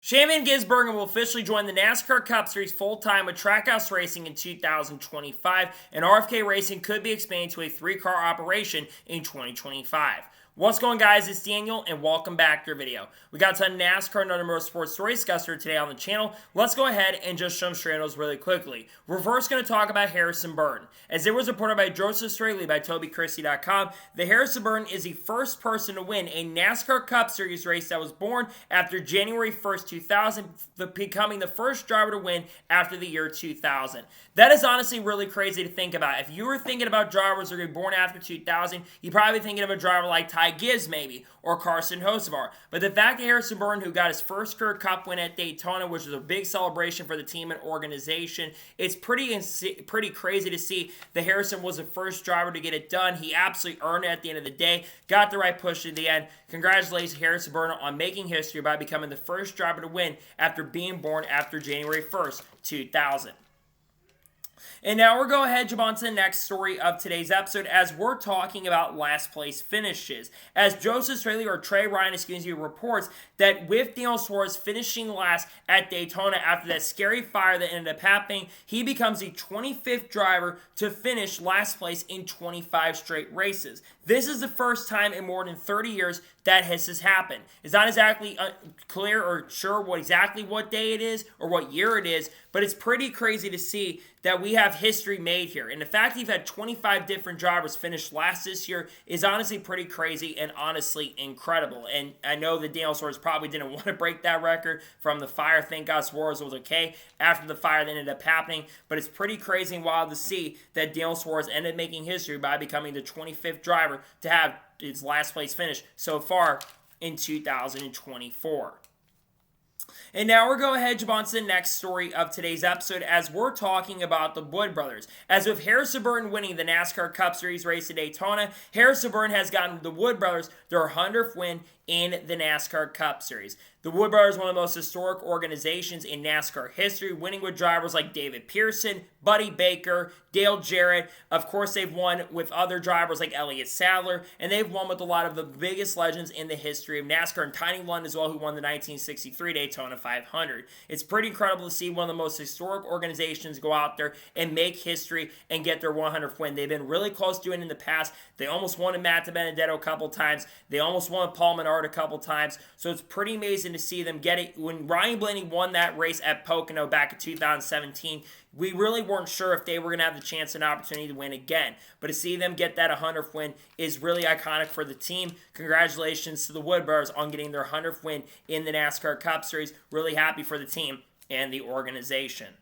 Shaman Gisbergen will officially join the NASCAR Cup Series full-time with Trackhouse Racing in 2025, and RFK Racing could be expanding to a three-car operation in 2025. What's going on, guys? It's Daniel, and welcome back to your video. We got a ton of NASCAR and other motorsports stories discussed here today on the channel. Let's go ahead and just show them straight on those really quickly. We're first going to talk about Harrison Burton. As it was reported by Joseph Straley by TobyChristie.com, the Harrison Burton is the first person to win a NASCAR Cup Series race that was born after January 1st, 2000, becoming the first driver to win after the year 2000. That is honestly really crazy to think about. If you were thinking about drivers that are born after 2000, you'd probably be thinking of a driver like Ty Gibbs maybe, or Carson Hocevar. But the fact that Harrison Burton, who got his first career Cup win at Daytona, which was a big celebration for the team and organization, it's pretty crazy to see that Harrison was the first driver to get it done. He absolutely earned it at the end of the day, got the right push at the end. Congratulations to Harrison Burton on making history by becoming the first driver to win after being born after January 1st, 2000. And now we're going to head jump on to the next story of today's episode as we're talking about last place finishes. As Joseph Straley, or Trey Ryan, reports that with Daniel Suarez finishing last at Daytona after that scary fire that ended up happening, he becomes the 25th driver to finish last place in 25 straight races. This is the first time in more than 30 years that has happened. It's not exactly clear or sure what day it is or what year it is, but it's pretty crazy to see that we have history made here. And the fact that you've had 25 different drivers finish last this year is honestly pretty crazy and honestly incredible. And I know that Daniel Suarez probably didn't want to break that record from the fire. Thank God Suarez was okay after the fire that ended up happening. But it's pretty crazy and wild to see that Daniel Suarez ended up making history by becoming the 25th driver to have his last place finish so far in 2024. And now we're going to jump on to the next story of today's episode as we're talking about the Wood brothers. As with Harrison Burton winning the NASCAR Cup Series race at Daytona, Harrison Burton has gotten the Wood brothers their 100th win in the NASCAR Cup Series. The Wood brothers are one of the most historic organizations in NASCAR history, winning with drivers like David Pearson, Buddy Baker, Dale Jarrett. Of course, they've won with other drivers like Elliott Sadler, and they've won with a lot of the biggest legends in the history of NASCAR, and Tiny Lund as well, who won the 1963 Daytona 500. It's pretty incredible to see one of the most historic organizations go out there and make history and get their 100th win. They've been really close to doing it in the past. They almost won at Matt DiBenedetto a couple times. They almost won at Paul Menard a couple times. So it's pretty amazing to see them get it. When Ryan Blaney won that race at Pocono back in 2017, we really weren't sure if they were going to have the chance and opportunity to win again. But to see them get that 100th win is really iconic for the team. Congratulations to the Wood brothers on getting their 100th win in the NASCAR Cup Series. Really happy for the team and the organization.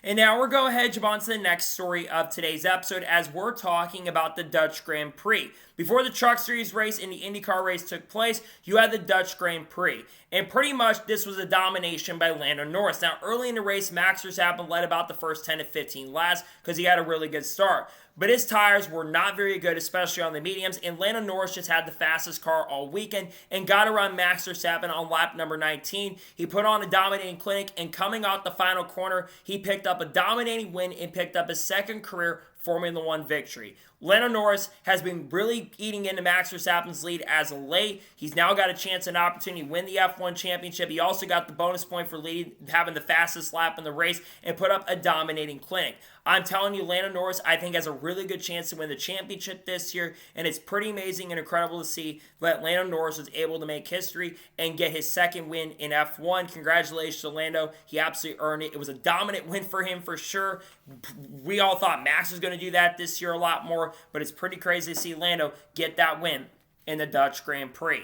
And now we're going to jump on to the next story of today's episode as we're talking about the Dutch Grand Prix. Before the Truck Series race and the IndyCar race took place, you had the Dutch Grand Prix. And pretty much this was a domination by Lando Norris. Now, early in the race, Max Verstappen led about the first 10 to 15 laps because he had a really good start. But his tires were not very good, especially on the mediums, and Lando Norris just had the fastest car all weekend and got around Max Verstappen on lap number 19. He put on a dominating clinic, and coming out the final corner, he picked up a dominating win and picked up his second career Formula One victory. Lando Norris has been really eating into Max Verstappen's lead as of late. He's now got a chance and opportunity to win the F1 championship. He also got the bonus point for having the fastest lap in the race and put up a dominating clinic. I'm telling you, Lando Norris, I think, has a really good chance to win the championship this year, and it's pretty amazing and incredible to see that Lando Norris was able to make history and get his second win in F1. Congratulations to Lando. He absolutely earned it. It was a dominant win for him for sure. We all thought Max was going to do that this year a lot more, but it's pretty crazy to see Lando get that win in the Dutch Grand Prix.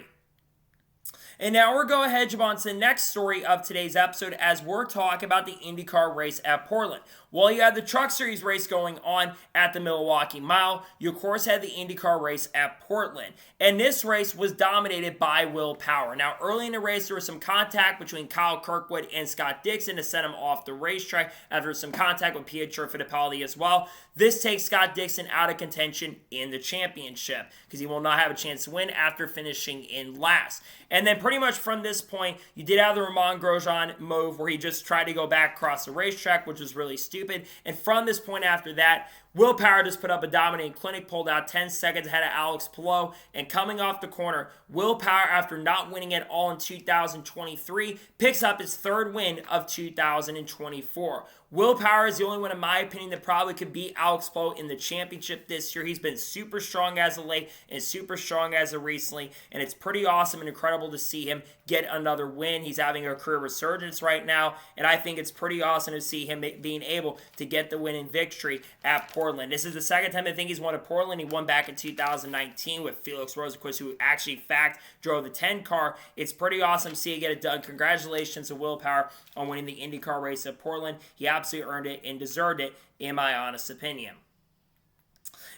And now we're going to jump on to the next story of today's episode as we're talking about the IndyCar race at Portland. Well, you had the Truck Series race going on at the Milwaukee Mile. You, of course, had the IndyCar race at Portland. And this race was dominated by Will Power. Now, early in the race, there was some contact between Kyle Kirkwood and Scott Dixon to send him off the racetrack after some contact with Pietro Fittipaldi as well. This takes Scott Dixon out of contention in the championship because he will not have a chance to win after finishing in last. And then pretty much from this point, you did have the Romain Grosjean move where he just tried to go back across the racetrack, which was really stupid. And from this point after that, Will Power just put up a dominating clinic, pulled out 10 seconds ahead of Alex Palou, and coming off the corner, Will Power, after not winning at all in 2023, picks up his third win of 2024. Will Power is the only one, in my opinion, that probably could beat Alex Palou in the championship this year. He's been super strong as of late and super strong as of recently, and it's pretty awesome and incredible to see him get another win. He's having a career resurgence right now, and I think it's pretty awesome to see him being able to get the win in victory at Portland. This is the second time I think he's won at Portland. He won back in 2019 with Felix Rosenqvist, who actually, in fact, drove the 10 car. It's pretty awesome to see him get it done. Congratulations to Will Power on winning the IndyCar race at Portland. He absolutely earned it and deserved it, in my honest opinion.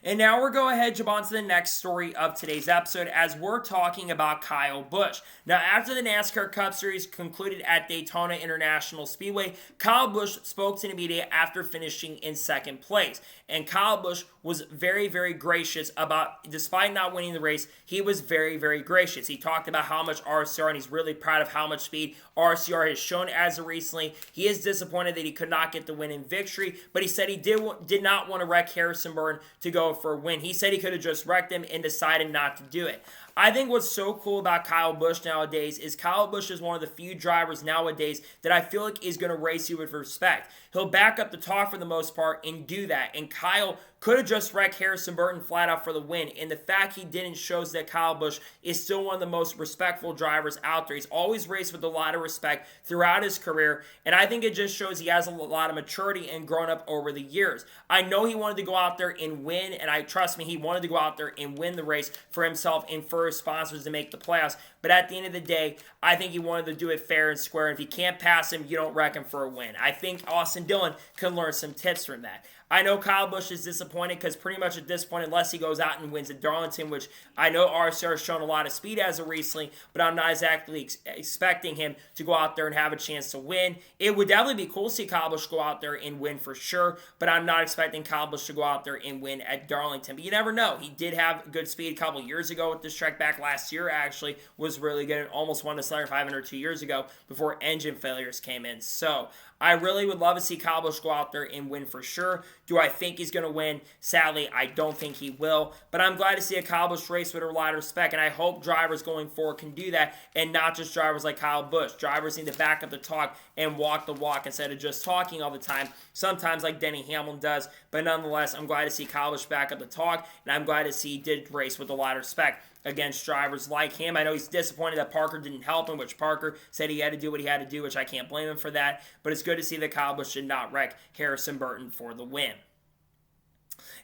And now we're going ahead, jump on to the next story of today's episode as we're talking about Kyle Busch. Now, after the NASCAR Cup Series concluded at Daytona International Speedway, Kyle Busch spoke to the media after finishing in second place. And Kyle Busch was very, very gracious about, despite not winning the race, he was very, very gracious. He talked about how much RCR, and he's really proud of how much speed RCR has shown as of recently. He is disappointed that he could not get the win in victory, but he said he did not want to wreck Harrison Burton to go for a win. He said he could have just wrecked him and decided not to do it. I think what's so cool about Kyle Busch nowadays is Kyle Busch is one of the few drivers nowadays that I feel like is going to race you with respect. He'll back up the talk for the most part and do that. And Kyle could have just wrecked Harrison Burton flat out for the win. And the fact he didn't shows that Kyle Busch is still one of the most respectful drivers out there. He's always raced with a lot of respect throughout his career. And I think it just shows he has a lot of maturity and grown up over the years. I know he wanted to go out there and win. And trust me, he wanted to go out there and win the race for himself and for his sponsors to make the playoffs. But at the end of the day, I think he wanted to do it fair and square. And if you can't pass him, you don't wreck him for a win. I think Austin Dillon can learn some tips from that. I know Kyle Busch is disappointed because pretty much at this point, unless he goes out and wins at Darlington, which I know RCR has shown a lot of speed as of recently, but I'm not exactly expecting him to go out there and have a chance to win. It would definitely be cool to see Kyle Busch go out there and win for sure, but I'm not expecting Kyle Busch to go out there and win at Darlington. But you never know. He did have good speed a couple years ago with this track. Back last year, actually, was really good and almost won the Slayer 500 2 years ago before engine failures came in. So I really would love to see Kyle Busch go out there and win for sure. Do I think he's going to win? Sadly, I don't think he will. But I'm glad to see a Kyle Busch race with a lot of respect, and I hope drivers going forward can do that, and not just drivers like Kyle Busch. Drivers need to back up the talk and walk the walk instead of just talking all the time, sometimes like Denny Hamlin does. But nonetheless, I'm glad to see Kyle Busch back up the talk, and I'm glad to see he did race with a lot of respect against drivers like him. I know he's disappointed that Parker didn't help him, which Parker said he had to do what he had to do, which I can't blame him for that. But it's good to see that Kyle Busch did not wreck Harrison Burton for the win.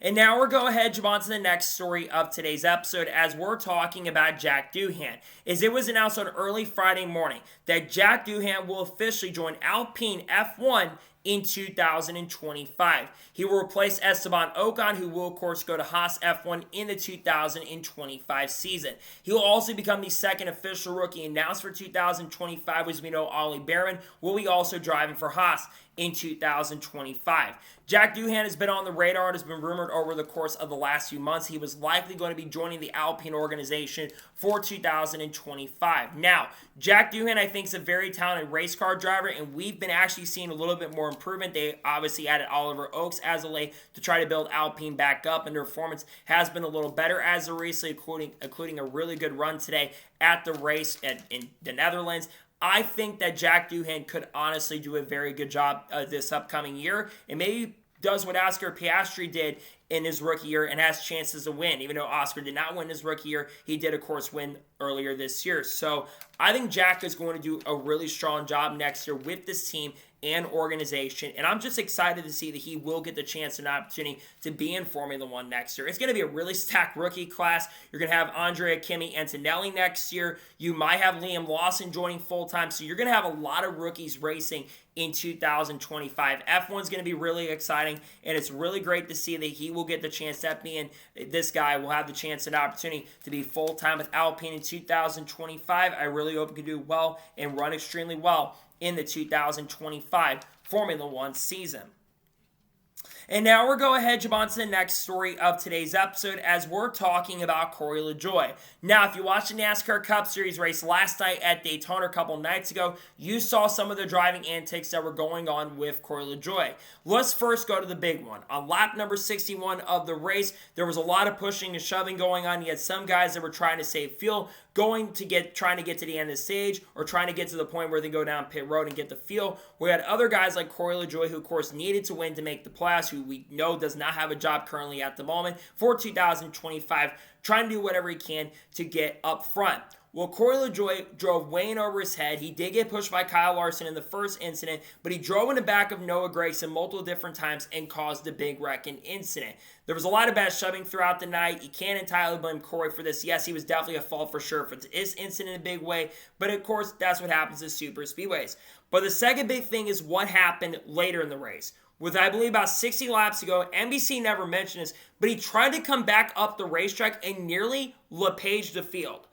And now we're going ahead, jump on to the next story of today's episode as we're talking about Jack Doohan. As it was announced on early Friday morning that Jack Doohan will officially join Alpine F1 in 2025. He will replace Esteban Ocon, who will, of course, go to Haas F1 in the 2025 season. He will also become the second official rookie announced for 2025, as we know Ollie Behrman will be also driving for Haas in 2025. Jack Doohan has been on the radar and has been rumored over the course of the last few months. He was likely going to be joining the Alpine organization for 2025. Now, Jack Doohan, I think, is a very talented race car driver, and we've been actually seeing a little bit more improvement. They obviously added Oliver Oakes as of late to try to build Alpine back up, and their performance has been a little better as of recently, including a really good run today at the race in the Netherlands. I think that Jack Doohan could honestly do a very good job this upcoming year, and maybe does what Oscar Piastri did in his rookie year and has chances to win. Even though Oscar did not win his rookie year, he did, of course, win earlier this year. So I think Jack is going to do a really strong job next year with this team and organization, and I'm just excited to see that he will get the chance and opportunity to be in Formula One next year. It's going to be a really stacked rookie class. You're going to have Andrea Kimi Antonelli next year. You might have Liam Lawson joining full-time, so you're going to have a lot of rookies racing in 2025. F1's going to be really exciting, and it's really great to see that he will get the chance, that being this guy will have the chance and opportunity to be full-time with Alpine in 2025. I really hope he can do well and run extremely well in the 2025 Formula One season. And now we're going ahead, jump on to the next story of today's episode as we're talking about Corey LaJoie. Now, if you watched the NASCAR Cup Series race last night at Daytona a couple nights ago, you saw some of the driving antics that were going on with Corey LaJoie. Let's first go to the big one. On lap number 61 of the race, there was a lot of pushing and shoving going on. You had some guys that were trying to save fuel, trying to get to the end of the stage, or trying to get to the point where they go down pit road and get the fuel. We had other guys like Corey LaJoie, who of course needed to win to make the playoffs, who we know does not have a job currently at the moment for 2025, trying to do whatever he can to get up front. Well, Corey LaJoie drove way in over his head. He did get pushed by Kyle Larson in the first incident, but he drove in the back of Noah Gragson multiple different times and caused a big wreck and incident. There was a lot of bad shoving throughout the night. You can't entirely blame Corey for this. Yes, he was definitely a fault for sure for this incident in a big way, but of course, that's what happens at super speedways. But the second big thing is what happened later in the race. With, I believe, about 60 laps ago, NBC never mentioned this, but he tried to come back up the racetrack and nearly LePaged the field.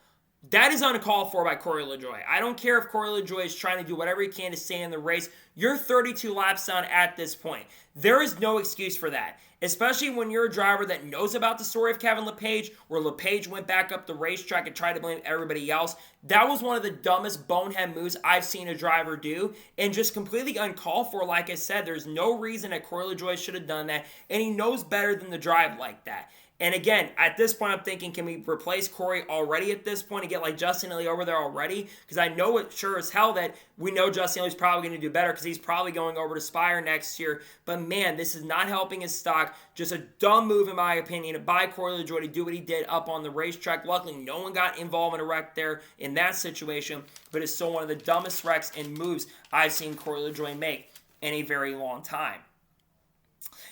That is uncalled for by Corey LaJoie. I don't care if Corey LaJoie is trying to do whatever he can to stay in the race. You're 32 laps down at this point. There is no excuse for that, especially when you're a driver that knows about the story of Kevin LePage, where LePage went back up the racetrack and tried to blame everybody else. That was one of the dumbest bonehead moves I've seen a driver do, and just completely uncalled for. Like I said, there's no reason that Corey LaJoie should have done that, and he knows better than to drive like that. And again, at this point, I'm thinking, can we replace Corey already at this point and get like Justin Haley over there already? Because I know it sure as hell that we know Justin Haley's probably going to do better because he's probably going over to Spire next year. But man, this is not helping his stock. Just a dumb move, in my opinion, by Corey LaJoie to do what he did up on the racetrack. Luckily, no one got involved in a wreck there in that situation. But it's still one of the dumbest wrecks and moves I've seen Corey LaJoie make in a very long time.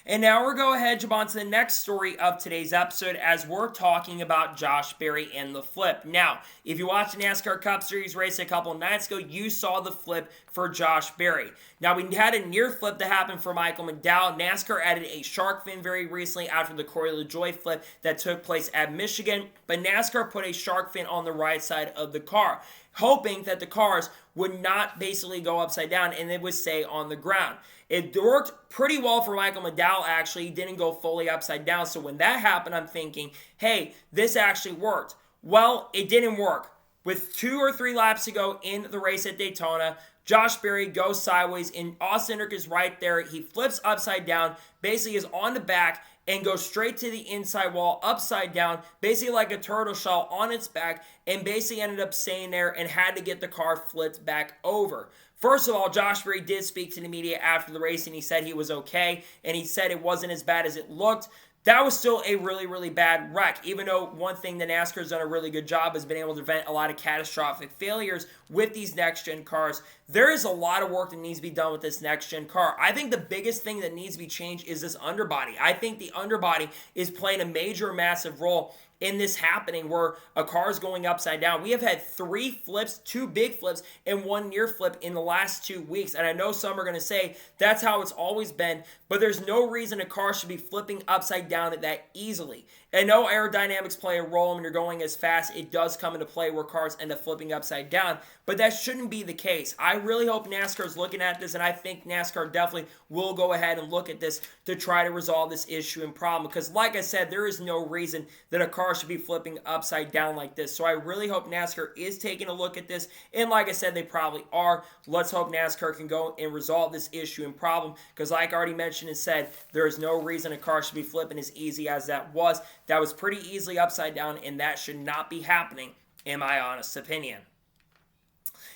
And now we're going ahead, jump on to the next story of today's episode as we're talking about Josh Berry and the flip. Now, if you watched the NASCAR Cup Series race a couple of nights ago, you saw the flip for Josh Berry. Now, we had a near flip that happened for Michael McDowell. NASCAR added a shark fin very recently after the Corey LaJoie flip that took place at Michigan, but NASCAR put a shark fin on the right side of the car, hoping that the cars would not basically go upside down and it would stay on the ground. It worked pretty well for Michael McDowell, actually. He didn't go fully upside down. So when that happened, I'm thinking, hey, this actually worked. Well, it didn't work. With 2 or 3 laps to go in the race at Daytona, Josh Berry goes sideways and Austin Cindric is right there. He flips upside down, basically is on the back, and goes straight to the inside wall, upside down, basically like a turtle shell on its back, and basically ended up staying there and had to get the car flipped back over. First of all, Josh Berry did speak to the media after the race, and he said he was okay, and he said it wasn't as bad as it looked. That was still a really, really bad wreck, even though one thing that NASCAR has done a really good job has been able to prevent a lot of catastrophic failures with these next-gen cars. There is a lot of work that needs to be done with this next-gen car. I think the biggest thing that needs to be changed is this underbody. I think the underbody is playing a major, massive role in this happening where a car is going upside down. We have had 3 flips, 2 big flips, and 1 near flip in the last 2 weeks. And I know some are going to say that's how it's always been, but there's no reason a car should be flipping upside down that easily. And no, aerodynamics play a role when you're going as fast. It does come into play where cars end up flipping upside down, but that shouldn't be the case. I really hope NASCAR is looking at this, and I think NASCAR definitely will go ahead and look at this to try to resolve this issue and problem, because like I said, there is no reason that a car should be flipping upside down like this. So I really hope NASCAR is taking a look at this, and like I said, they probably are. Let's hope NASCAR can go and resolve this issue and problem, because like I already mentioned and said, there is no reason a car should be flipping as easy as that was. That was pretty easily upside down, and that should not be happening, in my honest opinion.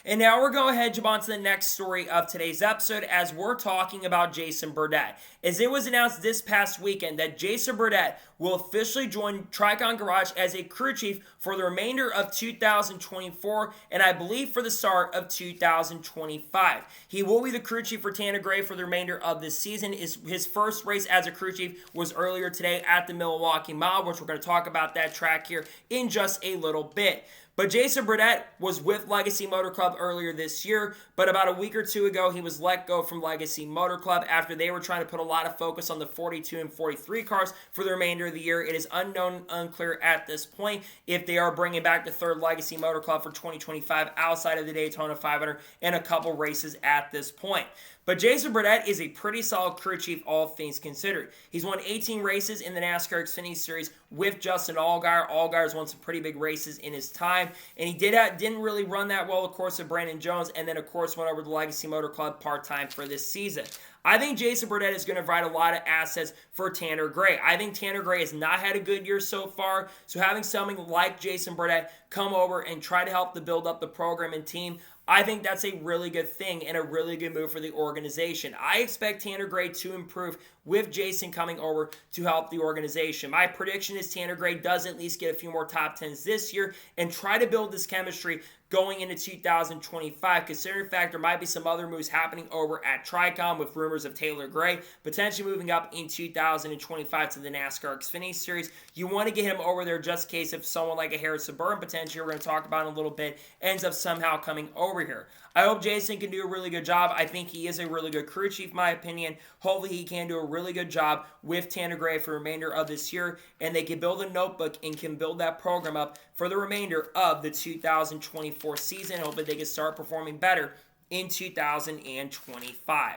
And now we're going ahead and jump on to the next story of today's episode as we're talking about Jason Burdett. As it was announced this past weekend that Jason Burdett will officially join Tricon Garage as a crew chief for the remainder of 2024 and I believe for the start of 2025. He will be the crew chief for Tanner Gray for the remainder of this season. His first race as a crew chief was earlier today at the Milwaukee Mile, which we're going to talk about that track here in just a little bit. But Jason Burdett was with Legacy Motor Club earlier this year, but about a week or two ago, he was let go from Legacy Motor Club after they were trying to put a lot of focus on the 42 and 43 cars for the remainder of the year. It is unclear at this point if they are bringing back the third Legacy Motor Club for 2025 outside of the Daytona 500 and a couple races at this point. But Jason Burdett is a pretty solid crew chief, all things considered. He's won 18 races in the NASCAR Xfinity Series with Justin Allgaier. Allgaier's won some pretty big races in his time, and he didn't really run that well, of course, with Brandon Jones, and then, of course, went over to the Legacy Motor Club part-time for this season. I think Jason Burdett is going to provide a lot of assets for Tanner Gray. I think Tanner Gray has not had a good year so far, so having someone like Jason Burdett come over and try to help to build up the program and team, I think that's a really good thing and a really good move for the organization. I expect Tanner Gray to improve with Jason coming over to help the organization. My prediction is Tanner Gray does at least get a few more top 10s this year and try to build this chemistry going into 2025, considering the fact there might be some other moves happening over at Tricom with rumors of Taylor Gray potentially moving up in 2025 to the NASCAR Xfinity Series. You want to get him over there just in case if someone like a Harrison Burton, potentially we're going to talk about in a little bit, ends up somehow coming over here. I hope Jason can do a really good job. I think he is a really good crew chief, in my opinion. Hopefully he can do a really good job with Tanner Gray for the remainder of this year, and they can build a notebook and can build that program up for the remainder of the 2024 season. Hopefully they can start performing better in 2025.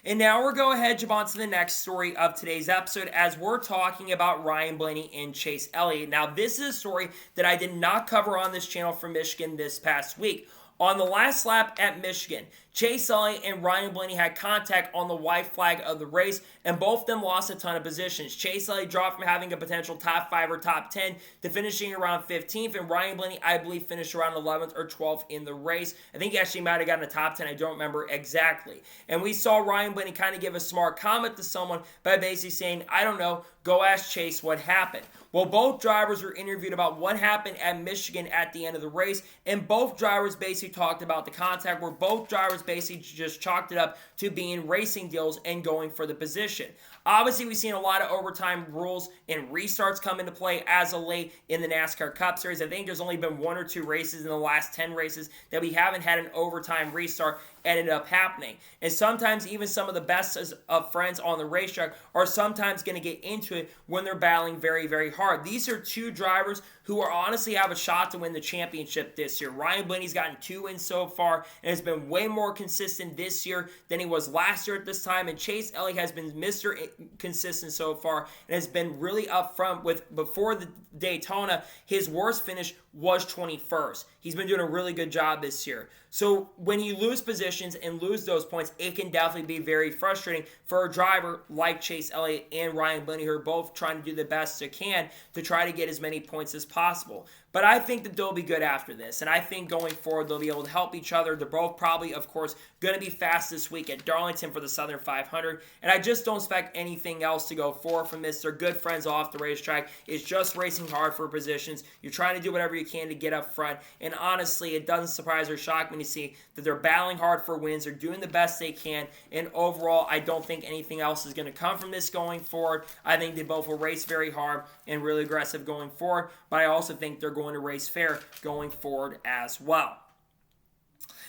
And now we're going ahead, jump on to the next story of today's episode as we're talking about Ryan Blaney and Chase Elliott. Now, this is a story that I did not cover on this channel for Michigan this past week. On the last lap at Michigan, Chase Elliott and Ryan Blaney had contact on the white flag of the race, and both of them lost a ton of positions. Chase Elliott dropped from having a potential top 5 or top 10 to finishing around 15th, and Ryan Blaney, I believe, finished around 11th or 12th in the race. I think he actually might have gotten a top 10. I don't remember exactly. And we saw Ryan Blaney kind of give a smart comment to someone by basically saying, I don't know, go ask Chase what happened. Well, both drivers were interviewed about what happened at Michigan at the end of the race, and both drivers basically talked about the contact where both drivers basically just chalked it up to being racing deals and going for the position. Obviously, we've seen a lot of overtime rules and restarts come into play as of late in the NASCAR Cup Series. I think there's only been 1 or 2 races in the last 10 races that we haven't had an overtime restart ended up happening. And sometimes even some of the best of friends on the racetrack are sometimes going to get into it when they're battling very, very hard. These are two drivers who are honestly have a shot to win the championship this year. Ryan Blaney's gotten 2 wins so far and has been way more consistent this year than he was last year at this time. And Chase Elliott has been Mr. Consistent so far and has been really up front with before the Daytona. His worst finish was 21st. He's been doing a really good job this year. So when you lose positions and lose those points, it can definitely be very frustrating for a driver like Chase Elliott and Ryan Blaney, who are both trying to do the best they can to try to get as many points as possible. But I think that they'll be good after this, and I think going forward they'll be able to help each other. They're both probably, of course, going to be fast this week at Darlington for the Southern 500, and I just don't expect anything else to go forward from this. They're good friends off the racetrack. It's just racing hard for positions. You're trying to do whatever you can to get up front, and honestly, it doesn't surprise or shock me to see that they're battling hard for wins. They're doing the best they can, and overall, I don't think anything else is going to come from this going forward. I think they both will race very hard and really aggressive going forward, but I also think they're going to race fair going forward as well.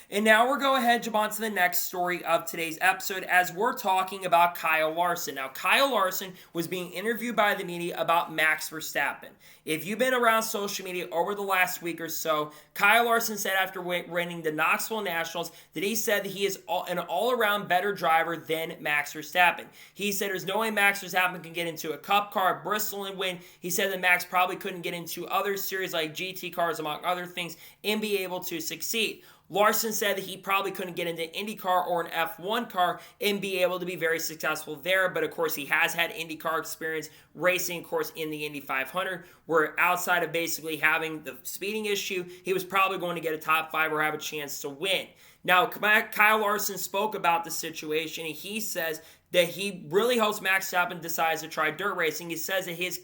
And now we're going ahead and jump on to the next story of today's episode as we're talking about Kyle Larson. Now, Kyle Larson was being interviewed by the media about Max Verstappen. If you've been around social media over the last week or so, Kyle Larson said after winning the Knoxville Nationals that he said that he is an all-around better driver than Max Verstappen. He said there's no way Max Verstappen can get into a Cup car at Bristol and win. He said that Max probably couldn't get into other series like GT cars, among other things, and be able to succeed. Larson said that he probably couldn't get into IndyCar or an F1 car and be able to be very successful there, but of course he has had IndyCar experience racing, of course, in the Indy 500, where outside of basically having the speeding issue, he was probably going to get a top 5 or have a chance to win. Now, Kyle Larson spoke about the situation, and he says that he really hopes Max Verstappen decides to try dirt racing. He says that his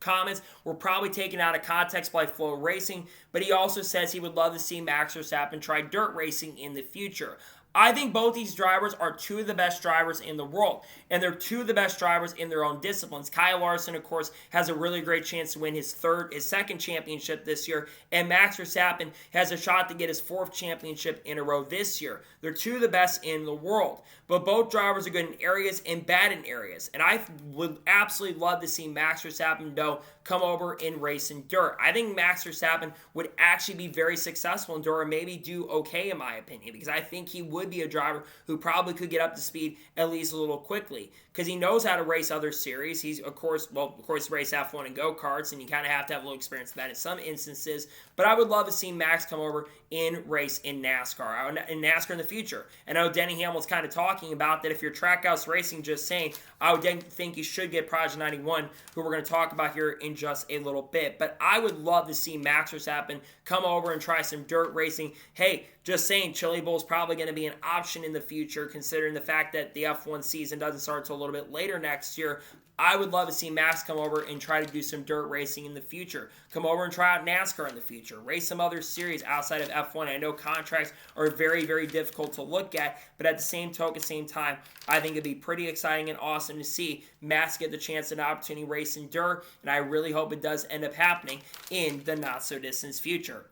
comments were probably taken out of context by Flow Racing, but he also says he would love to see Max Verstappen try dirt racing in the future. I think both these drivers are two of the best drivers in the world, and they're two of the best drivers in their own disciplines. Kyle Larson, of course, has a really great chance to win his second championship this year, and Max Verstappen has a shot to get his fourth championship in a row this year. They're two of the best in the world, but both drivers are good in areas and bad in areas, and I would absolutely love to see Max Verstappen, though, come over and race in dirt. I think Max Verstappen would actually be very successful in dirt, or maybe do okay in my opinion, because I think he would be a driver who probably could get up to speed at least a little quickly, because he knows how to race other series. He's of course race F1 and go-karts, and you kind of have to have a little experience with that in some instances, but I would love to see Max come over and race in NASCAR in the future. And I know Denny Hamlin's kind of talking about that if you're Trackhouse Racing, just saying, I would think you should get Project 91, who we're going to talk about here in just a little bit. But I would love to see Max Verstappen come over and try some dirt racing. Hey, just saying, Chili Bowl is probably going to be an option in the future, considering the fact that the F1 season doesn't start until a little bit later next year. I would love to see Max come over and try to do some dirt racing in the future. Come over and try out NASCAR in the future. Race some other series outside of F1. I know contracts are very, very difficult to look at, but at the same time, I think it'd be pretty exciting and awesome to see Max get the chance and opportunity to race in dirt, and I really hope it does end up happening in the not-so-distant future.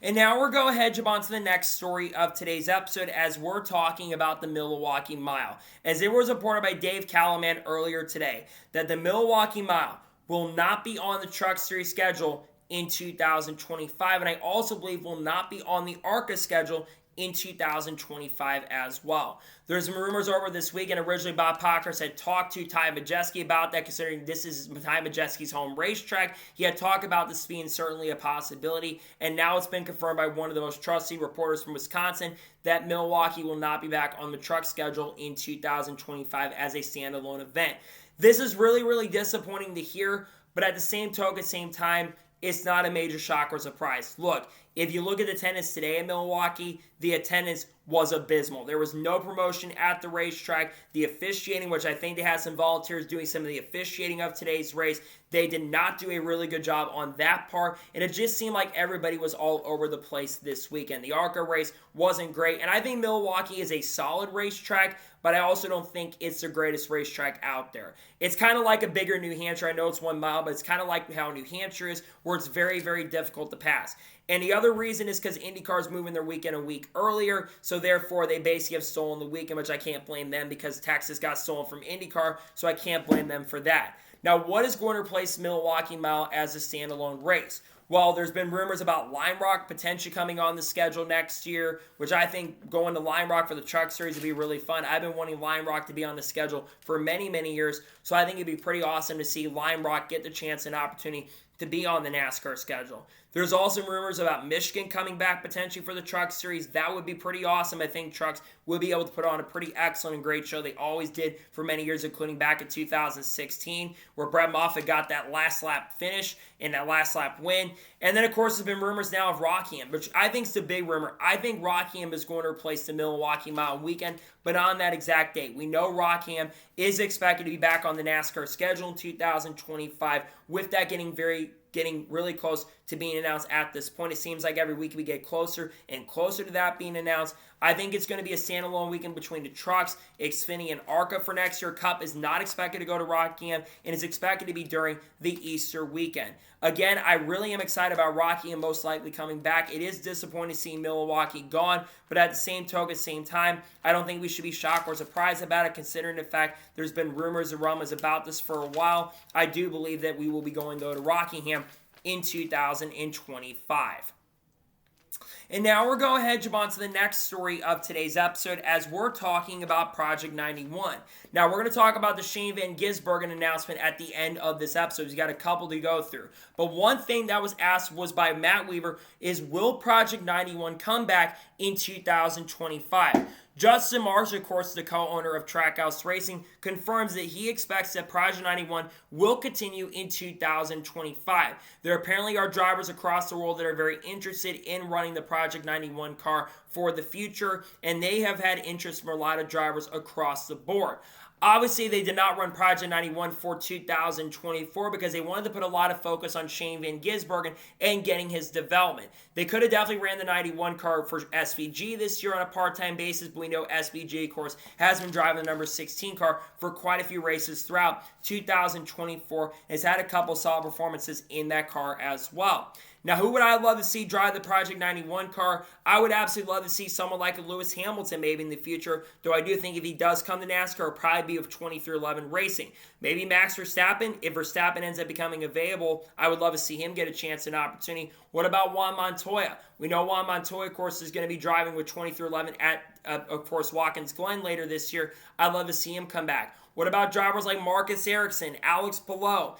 And now we're going to jump on to the next story of today's episode, as we're talking about the Milwaukee Mile. As it was reported by Dave Callahan earlier today, that the Milwaukee Mile will not be on the Truck Series schedule in 2025, and I also believe will not be on the ARCA schedule in 2025 as well. There's some rumors over this week, and originally Bob Pockrass had talked to Ty Majeski about that, considering this is Ty Majeski's home racetrack. He had talked about this being certainly a possibility, and now it's been confirmed by one of the most trusted reporters from Wisconsin that Milwaukee will not be back on the truck schedule in 2025 as a standalone event. This is really, really disappointing to hear, but at the same time, it's not a major shock or surprise. Look, if you look at the attendance today in Milwaukee, the attendance was abysmal. There was no promotion at the racetrack. The officiating, which I think they had some volunteers doing some of the officiating of today's race, they did not do a really good job on that part, and it just seemed like everybody was all over the place this weekend. The ARCA race wasn't great, and I think Milwaukee is a solid racetrack, but I also don't think it's the greatest racetrack out there. It's kind of like a bigger New Hampshire. I know it's 1 mile, but it's kind of like how New Hampshire is, where it's very, very difficult to pass. And the other reason is because IndyCar's moving their weekend a week earlier, so therefore they basically have stolen the weekend, which I can't blame them because Texas got stolen from IndyCar, so I can't blame them for that. Now, what is going to replace Milwaukee Mile as a standalone race? Well, there's been rumors about Lime Rock potentially coming on the schedule next year, which I think going to Lime Rock for the Truck Series would be really fun. I've been wanting Lime Rock to be on the schedule for many, many years, so I think it'd be pretty awesome to see Lime Rock get the chance and opportunity to be on the NASCAR schedule. There's also rumors about Michigan coming back potentially for the Truck Series. That would be pretty awesome. I think trucks would be able to put on a pretty excellent and great show. They always did for many years, including back in 2016, where Brett Moffitt got that last lap finish and that last lap win. And then, of course, there's been rumors now of Rockingham, which I think is the big rumor. I think Rockingham is going to replace the Milwaukee Mile weekend, but on that exact date. We know Rockingham is expected to be back on the NASCAR schedule in 2025, with that getting really close to being announced at this point. It seems like every week we get closer and closer to that being announced. I think it's going to be a standalone weekend between the trucks, Xfinity, and ARCA for next year. Cup is not expected to go to Rockingham and is expected to be during the Easter weekend. Again, I really am excited about Rockingham most likely coming back. It is disappointing to see Milwaukee gone, but at the same time, I don't think we should be shocked or surprised about it, considering the fact there's been rumors and rumors about this for a while. I do believe that we will be going, though, to Rockingham in 2025. And now we're going to jump on to the next story of today's episode, as we're talking about Project 91. Now, we're going to talk about the Shane Van Gisbergen announcement at the end of this episode. We've got a couple to go through. But one thing that was asked was by Matt Weaver is, will Project 91 come back in 2025? Justin Marsh, of course, the co-owner of Trackhouse Racing, confirms that he expects that Project 91 will continue in 2025. There apparently are drivers across the world that are very interested in running the Project 91 car for the future, and they have had interest from a lot of drivers across the board. Obviously, they did not run Project 91 for 2024 because they wanted to put a lot of focus on Shane Van Gisbergen and getting his development. They could have definitely ran the 91 car for SVG this year on a part-time basis, but we know SVG, of course, has been driving the number 16 car for quite a few races throughout 2024, and has had a couple solid performances in that car as well. Now, who would I love to see drive the Project 91 car? I would absolutely love to see someone like a Lewis Hamilton maybe in the future, though I do think if he does come to NASCAR, it'll probably be with 2311 Racing. Maybe Max Verstappen. If Verstappen ends up becoming available, I would love to see him get a chance and opportunity. What about Juan Montoya? We know Juan Montoya, of course, is going to be driving with 2311 at, of course, Watkins Glen later this year. I'd love to see him come back. What about drivers like Marcus Ericsson, Alex Palou,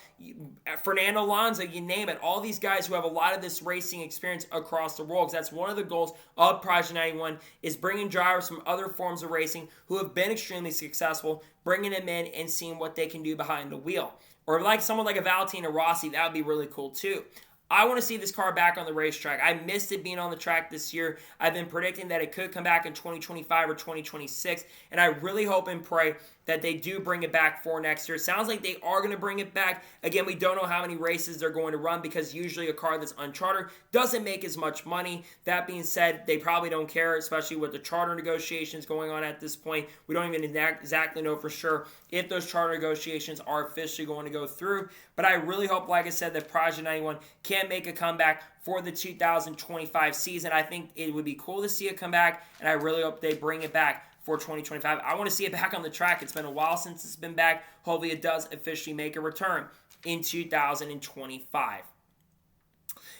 Fernando Alonso, you name it. All these guys who have a lot of this racing experience across the world. Because that's one of the goals of Project 91 is bringing drivers from other forms of racing who have been extremely successful, bringing them in and seeing what they can do behind the wheel. Or like someone like a Valentino Rossi, that would be really cool too. I want to see this car back on the racetrack. I missed it being on the track this year. I've been predicting that it could come back in 2025 or 2026, and I really hope and pray that they do bring it back for next year. It sounds like they are going to bring it back. Again, we don't know how many races they're going to run because usually a car that's unchartered doesn't make as much money. That being said, they probably don't care, especially with the charter negotiations going on at this point. We don't even exactly know for sure if those charter negotiations are officially going to go through. But I really hope, like I said, that Project 91 can make a comeback for the 2025 season. I think it would be cool to see it come back, and I really hope they bring it back for 2025. I want to see it back on the track. It's been a while since it's been back. Hopefully it does officially make a return in 2025.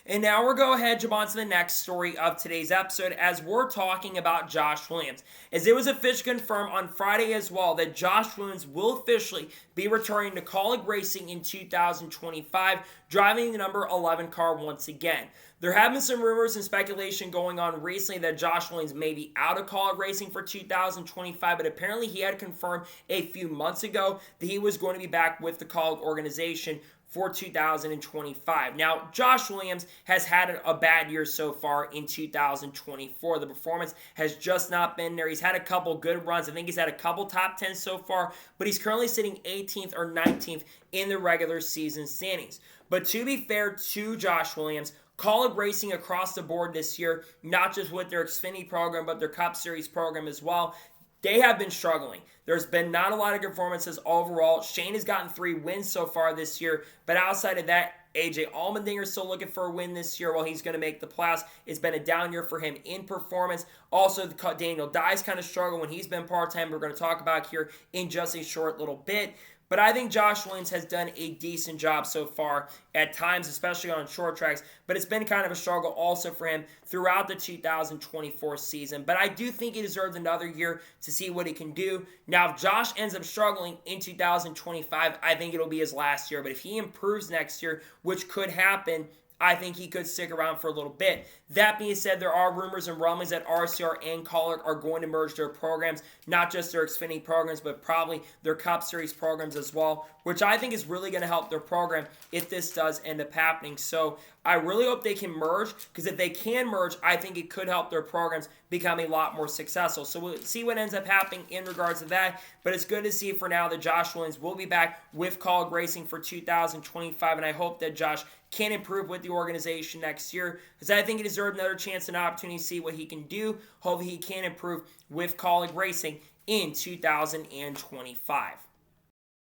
And now we'll go ahead and jump on to the next story of today's episode as we're talking about Josh Williams. As it was officially confirmed on Friday as well that Josh Williams will officially be returning to Kaulig Racing in 2025, driving the number 11 car once again. There have been some rumors and speculation going on recently that Josh Williams may be out of Kaulig Racing for 2025, but apparently he had confirmed a few months ago that he was going to be back with the Kaulig organization for 2025. Now, Josh Williams has had a bad year so far in 2024. The performance has just not been there. He's had a couple good runs. I think he's had a couple top 10s so far, but he's currently sitting 18th or 19th in the regular season standings. But to be fair to Josh Williams, Kaulig Racing across the board this year, not just with their Xfinity program, but their Cup Series program as well, they have been struggling. There's been not a lot of performances overall. Shane has gotten 3 wins so far this year, but outside of that, AJ Allmendinger is still looking for a win this year while he's going to make the playoffs. It's been a down year for him in performance. Also, Daniel Dye's kind of struggled when he's been part-time. We're going to talk about here in just a short little bit. But I think Josh Williams has done a decent job so far at times, especially on short tracks. But it's been kind of a struggle also for him throughout the 2024 season. But I do think he deserves another year to see what he can do. Now, if Josh ends up struggling in 2025, I think it'll be his last year. But if he improves next year, which could happen, I think he could stick around for a little bit. That being said, there are rumors and rumblings that RCR and Kaulig are going to merge their programs, not just their Xfinity programs, but probably their Cup Series programs as well, which I think is really going to help their program if this does end up happening. So I really hope they can merge, because if they can merge, I think it could help their programs become a lot more successful. So we'll see what ends up happening in regards to that, but it's good to see for now that Josh Williams will be back with Kaulig Racing for 2025, and I hope that Josh can improve with the organization next year, because I think he deserves another chance and opportunity to see what he can do. Hopefully he can improve with Kaulig Racing in 2025.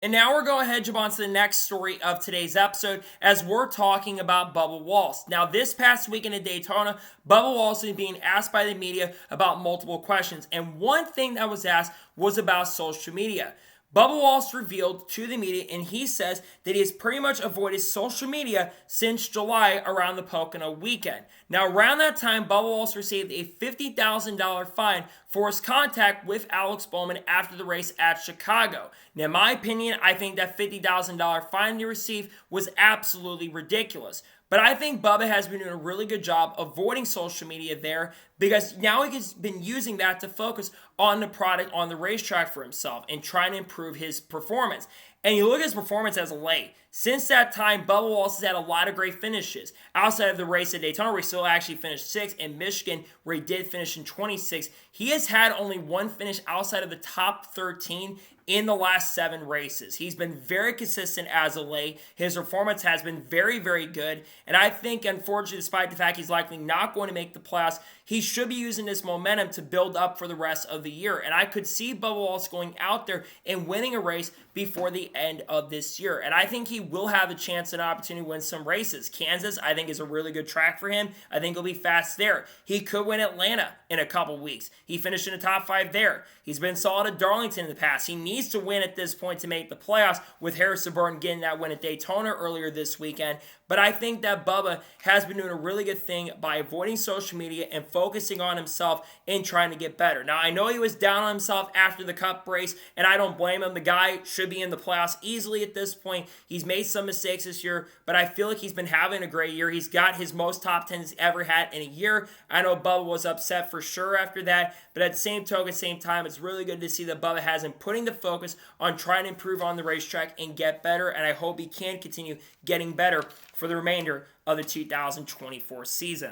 And now we're going ahead and jump on to the next story of today's episode as we're talking about Bubba Wallace. Now, this past weekend at Daytona, Bubba Wallace is being asked by the media about multiple questions. And one thing that was asked was about social media. Bubba Wallace revealed to the media, and he says that he has pretty much avoided social media since July around the Pocono weekend. Now, around that time, Bubba Wallace received a $50,000 fine for his contact with Alex Bowman after the race at Chicago. Now, in my opinion, I think that $50,000 fine he received was absolutely ridiculous. But I think Bubba has been doing a really good job avoiding social media there, because now he's been using that to focus on the product on the racetrack for himself and trying to improve his performance. And you look at his performance as of late. Since that time, Bubba Wallace has had a lot of great finishes. Outside of the race at Daytona, where he still actually finished 6th, and Michigan, where he did finish in 26th, he has had only one finish outside of the top 13 in the last 7 races. He's been very consistent as of late. His performance has been very, very good. And I think, unfortunately, despite the fact he's likely not going to make the playoffs, he should be using this momentum to build up for the rest of the year. And I could see Bubba Wallace going out there and winning a race before the end of this year. And I think he will have a chance and opportunity to win some races. Kansas, I think, is a really good track for him. I think he'll be fast there. He could win Atlanta in a couple weeks. He finished in the top 5 there. He's been solid at Darlington in the past. He needs to win at this point to make the playoffs, with Harrison Burton getting that win at Daytona earlier this weekend. But I think that Bubba has been doing a really good thing by avoiding social media and focusing on himself and trying to get better. Now, I know he was down on himself after the Cup race, and I don't blame him. The guy should be in the playoffs easily at this point. He's made some mistakes this year, but I feel like he's been having a great year. He's got his most top 10s he's ever had in a year. I know Bubba was upset for sure after that, but at the same token, same time, it's really good to see that Bubba has been putting the focus on trying to improve on the racetrack and get better, and I hope he can continue getting better for the remainder of the 2024 season.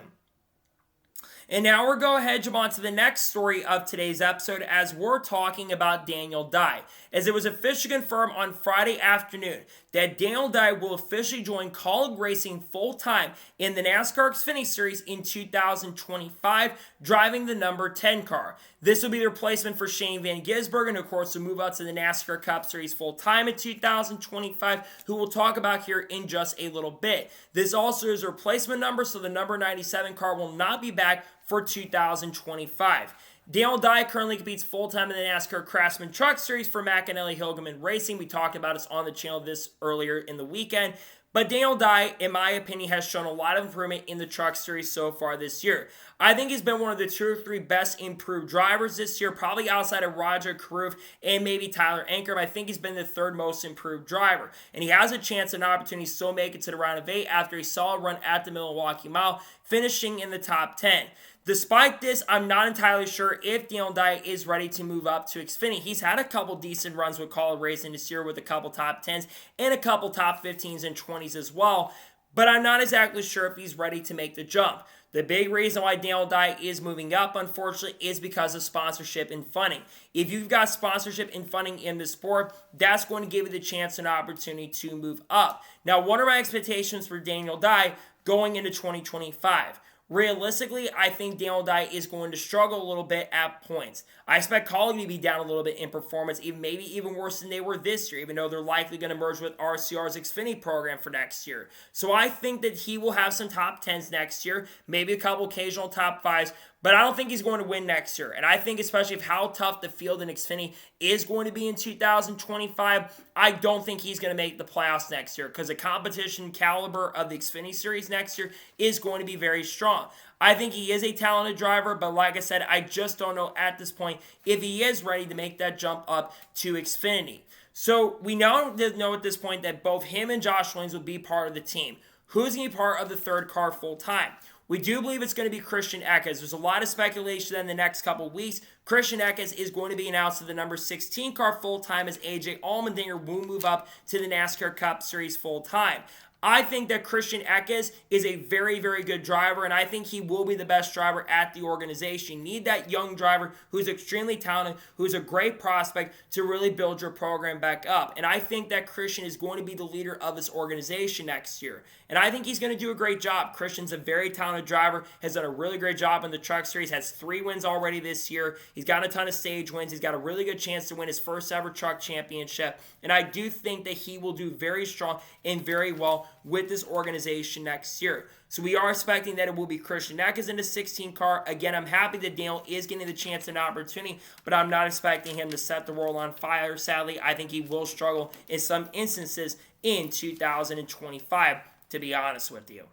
And now we're going ahead and jump on to the next story of today's episode, as we're talking about Daniel Dye. As it was officially confirmed on Friday afternoon that Daniel Dye will officially join Kaulig Racing full-time in the NASCAR Xfinity Series in 2025, driving the number 10 car. This will be the replacement for Shane Van Gisbergen, who of course will move out to the NASCAR Cup Series full-time in 2025, who we'll talk about here in just a little bit. This also is a replacement number, so the number 97 car will not be back for 2025. Daniel Dye currently competes full-time in the NASCAR Craftsman Truck Series for McAnally Hilgeman Racing. We talked about this on the channel this earlier in the weekend. But Daniel Dye, in my opinion, has shown a lot of improvement in the Truck Series so far this year. I think he's been one of the 2 or 3 best improved drivers this year, probably outside of Roger Carruth and maybe Tyler Ankrum. I think he's been the 3rd most improved driver. And he has a chance and opportunity to still make it to the round of 8 after a solid run at the Milwaukee Mile, finishing in the top 10. Despite this, I'm not entirely sure if Daniel Dye is ready to move up to Xfinity. He's had a couple decent runs with Kaulig Racing this year with a couple top 10s and a couple top 15s and 20s as well, but I'm not exactly sure if he's ready to make the jump. The big reason why Daniel Dye is moving up, unfortunately, is because of sponsorship and funding. If you've got sponsorship and funding in the sport, that's going to give you the chance and opportunity to move up. Now, what are my expectations for Daniel Dye going into 2025? Realistically, I think Daniel Dye is going to struggle a little bit at points. I expect Kaulig to be down a little bit in performance, maybe even worse than they were this year, even though they're likely going to merge with RCR's Xfinity program for next year. So I think that he will have some top 10s next year, maybe a couple occasional top 5s, but I don't think he's going to win next year. And I think especially of how tough the field in Xfinity is going to be in 2025, I don't think he's going to make the playoffs next year because the competition caliber of the Xfinity Series next year is going to be very strong. I think he is a talented driver, but like I said, I just don't know at this point if he is ready to make that jump up to Xfinity. So we now know at this point that both him and Josh Williams will be part of the team. Who's going to be part of the 3rd car full-time? We do believe it's going to be Christian Eckes. There's a lot of speculation in the next couple of weeks. Christian Eckes is going to be announced to the number 16 car full-time as AJ Allmendinger will move up to the NASCAR Cup Series full-time. I think that Christian Eckes is a very, very good driver, and I think he will be the best driver at the organization. You need that young driver who's extremely talented, who's a great prospect to really build your program back up. And I think that Christian is going to be the leader of this organization next year. And I think he's going to do a great job. Christian's a very talented driver, has done a really great job in the Truck Series, has 3 wins already this year. He's got a ton of stage wins. He's got a really good chance to win his first ever truck championship. And I do think that he will do very strong and very well with this organization next year. So we are expecting that it will be Christian Eckes in the 16 car. Again, I'm happy that Daniel is getting the chance and opportunity, but I'm not expecting him to set the world on fire, sadly. I think he will struggle in some instances in 2025, to be honest with you.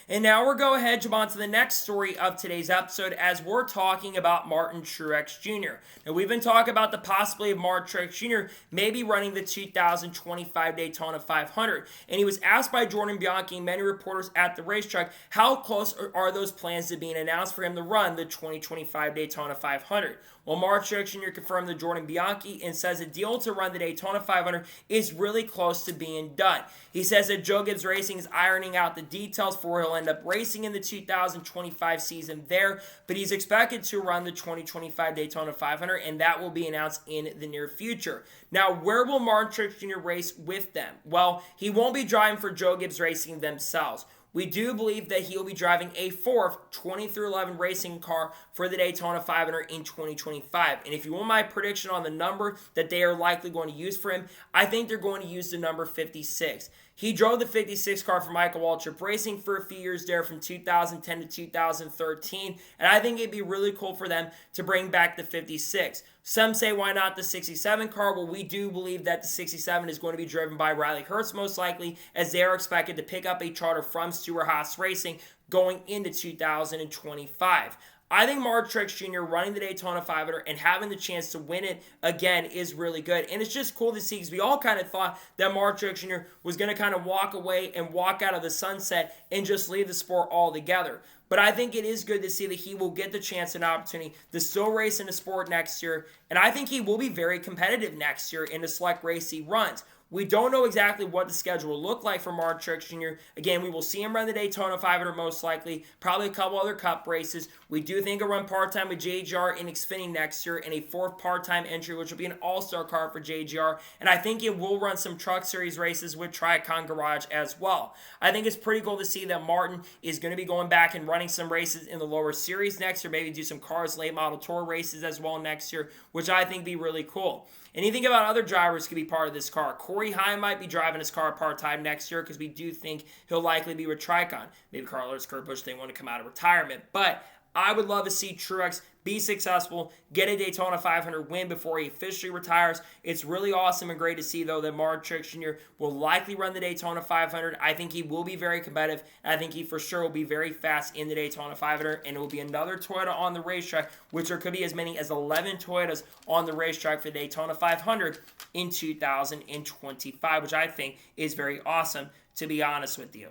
And now we're going ahead, jump on to the next story of today's episode as we're talking about Martin Truex Jr. Now, we've been talking about the possibility of Martin Truex Jr. maybe running the 2025 Daytona 500. And he was asked by Jordan Bianchi and many reporters at the racetrack, how close are those plans to being announced for him to run the 2025 Daytona 500? Well, Martin Truex Jr. confirmed to Jordan Bianchi and says the deal to run the Daytona 500 is really close to being done. He says that Joe Gibbs Racing is ironing out the details for where he'll end up racing in the 2025 season there, but he's expected to run the 2025 Daytona 500, and that will be announced in the near future. Now, where will Martin Truex Jr. race with them? Well, he won't be driving for Joe Gibbs Racing themselves. We do believe that he'll be driving a fourth 20-11 racing car for the Daytona 500 in 2025. And if you want my prediction on the number that they are likely going to use for him, I think they're going to use the number 56. He drove the 56 car for Michael Waltrip Racing for a few years there from 2010 to 2013, and I think it'd be really cool for them to bring back the 56. Some say, why not the 67 car? Well, we do believe that the 67 is going to be driven by Riley Herbst most likely, as they are expected to pick up a charter from Stewart-Haas Racing going into 2025. I think Martin Truex Jr. running the Daytona 500 and having the chance to win it again is really good. And it's just cool to see because we all kind of thought that Martin Truex Jr. was going to kind of walk away and walk out of the sunset and just leave the sport altogether. But I think it is good to see that he will get the chance and opportunity to still race in the sport next year. And I think he will be very competitive next year in the select race he runs. We don't know exactly what the schedule will look like for Martin Truex Jr. Again, we will see him run the Daytona 500 most likely, probably a couple other Cup races. We do think he'll run part-time with JGR in Xfinity next year and a fourth part-time entry, which will be an all-star car for JGR. And I think it will run some Truck Series races with Tricon Garage as well. I think it's pretty cool to see that Martin is going to be going back and running some races in the lower series next year, maybe do some Cars Late Model Tour races as well next year, which I think be really cool. And you think about other drivers who could be part of this car. Corey Heim might be driving his car part-time next year because we do think he'll likely be with Tricon. Maybe Carlos Kurt Busch, they want to come out of retirement. But I would love to see Truex be successful, get a Daytona 500 win before he officially retires. It's really awesome and great to see, though, that Martin Truex Jr. will likely run the Daytona 500. I think he will be very competitive, and I think he for sure will be very fast in the Daytona 500, and it will be another Toyota on the racetrack, which there could be as many as 11 Toyotas on the racetrack for the Daytona 500 in 2025, which I think is very awesome, to be honest with you.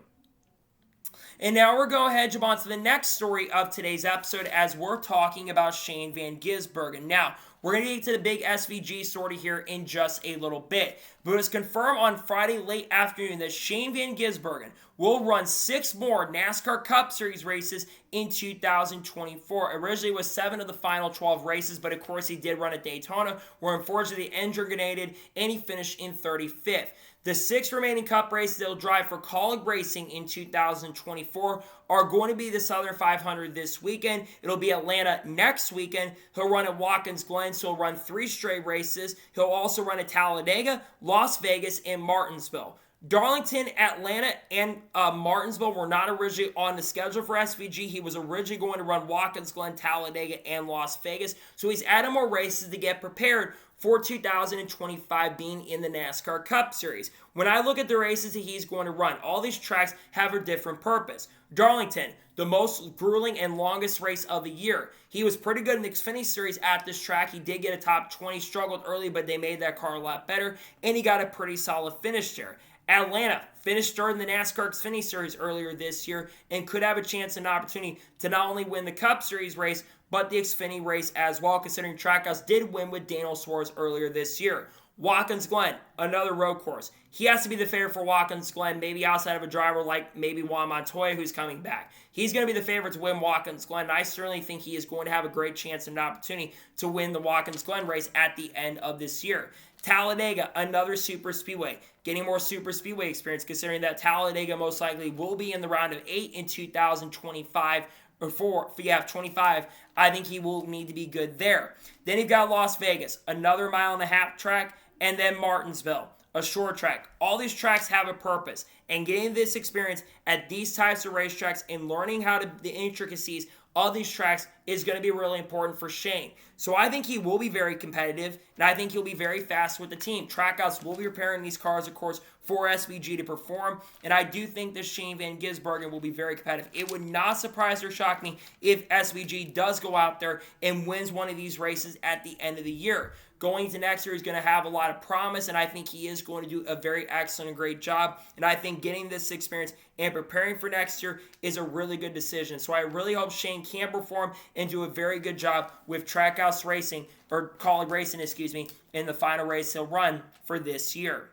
And now we're going ahead and jump on to the next story of today's episode as we're talking about Shane Van Gisbergen. Now, we're going to get to the big SVG story here in just a little bit. But it was confirmed on Friday late afternoon that Shane Van Gisbergen will run 6 more NASCAR Cup Series races in 2024. Originally, it was 7 of the final 12 races, but of course he did run at Daytona, where unfortunately the engine grenaded and he finished in 35th. The 6 remaining Cup races they'll drive for Kaulig Racing in 2024 are going to be the Southern 500 this weekend. It'll be Atlanta next weekend. He'll run at Watkins Glen, so he'll run 3 straight races. He'll also run at Talladega, Las Vegas, and Martinsville. Darlington, Atlanta, and Martinsville were not originally on the schedule for SVG. He was originally going to run Watkins Glen, Talladega, and Las Vegas. So he's added more races to get prepared for 2025 being in the NASCAR Cup Series. When I look at the races that he's going to run, all these tracks have a different purpose. Darlington, the most grueling and longest race of the year. He was pretty good in the Xfinity Series at this track. He did get a top 20, struggled early, but they made that car a lot better, and he got a pretty solid finish there. Atlanta finished third in the NASCAR Xfinity Series earlier this year and could have a chance and opportunity to not only win the Cup Series race, but the Xfinity race as well, considering Trackhouse did win with Daniel Suarez earlier this year. Watkins Glen, another road course. He has to be the favorite for Watkins Glen, maybe outside of a driver like maybe Juan Montoya, who's coming back. He's going to be the favorite to win Watkins Glen, and I certainly think he is going to have a great chance and opportunity to win the Watkins Glen race at the end of this year. Talladega, another super speedway. Getting more super speedway experience, considering that Talladega most likely will be in the round of 8 in 2025. Or 25, I think he will need to be good there. Then you've got Las Vegas, another 1.5 mile track, and then Martinsville, a short track. All these tracks have a purpose, and getting this experience at these types of racetracks and learning how to the intricacies of these tracks is going to be really important for Shane. So I think he will be very competitive, and I think he'll be very fast with the team. Trackhouse will be repairing these cars, of course, for SVG to perform, and I do think that Shane Van Gisbergen will be very competitive. It would not surprise or shock me if SVG does go out there and wins one of these races at the end of the year. Going to next year, he's going to have a lot of promise, and I think he is going to do a very excellent and great job. And I think getting this experience and preparing for next year is a really good decision. So I really hope Shane can perform and do a very good job with Trackhouse Racing, or Kaulig Racing, in the final race he'll run for this year.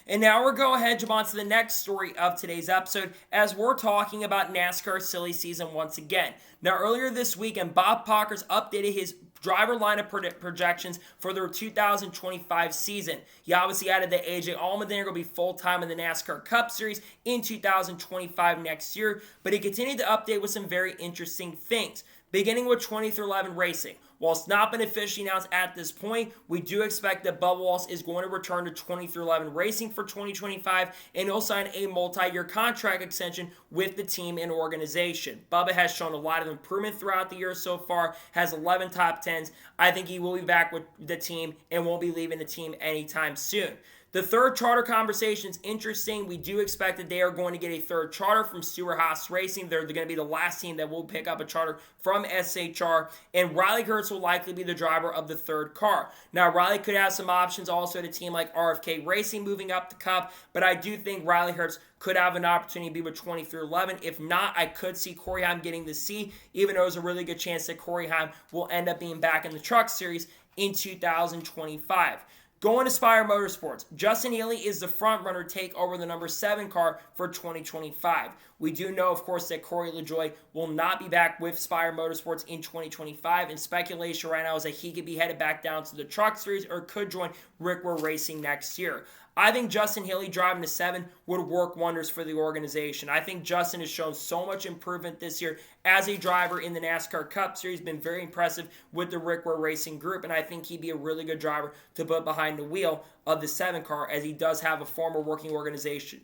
And now we're going to jump on to the next story of today's episode as we're talking about NASCAR silly season once again. Now, earlier this weekend, Bob Pockers updated his driver lineup projections for their 2025 season. He obviously added that AJ Allmendinger will be full-time in the NASCAR Cup Series in 2025 next year, but he continued to update with some very interesting things. Beginning with 20 through 11 racing. While it's not been officially announced at this point, we do expect that Bubba Wallace is going to return to 20 through 11 racing for 2025, and he'll sign a multi-year contract extension with the team and organization. Bubba has shown a lot of improvement throughout the year so far, has 11 top 10s. I think he will be back with the team and won't be leaving the team anytime soon. The third charter conversation is interesting. We do expect that they are going to get a third charter from Stewart-Haas Racing. They're going to be the last team that will pick up a charter from SHR, and Riley Kurtz will likely be the driver of the third car. Now, Riley could have some options also at a team like RFK Racing moving up the Cup, but I do think Riley Kurtz could have an opportunity to be with 20 through 11. If not, I could see Corey Heim getting the C, even though there's a really good chance that Corey Heim will end up being back in the Truck Series in 2025. Going to Spire Motorsports, Justin Haley is the front runner to take over the number 7 car for 2025. We do know, of course, that Corey LaJoie will not be back with Spire Motorsports in 2025, and speculation right now is that he could be headed back down to the Truck Series or could join Rick Ware Racing next year. I think Justin Haley driving the 7 would work wonders for the organization. I think Justin has shown so much improvement this year as a driver in the NASCAR Cup Series. Been very impressive with the Rick Ware Racing group, and I think he'd be a really good driver to put behind the wheel of the 7 car, as he does have a former working organization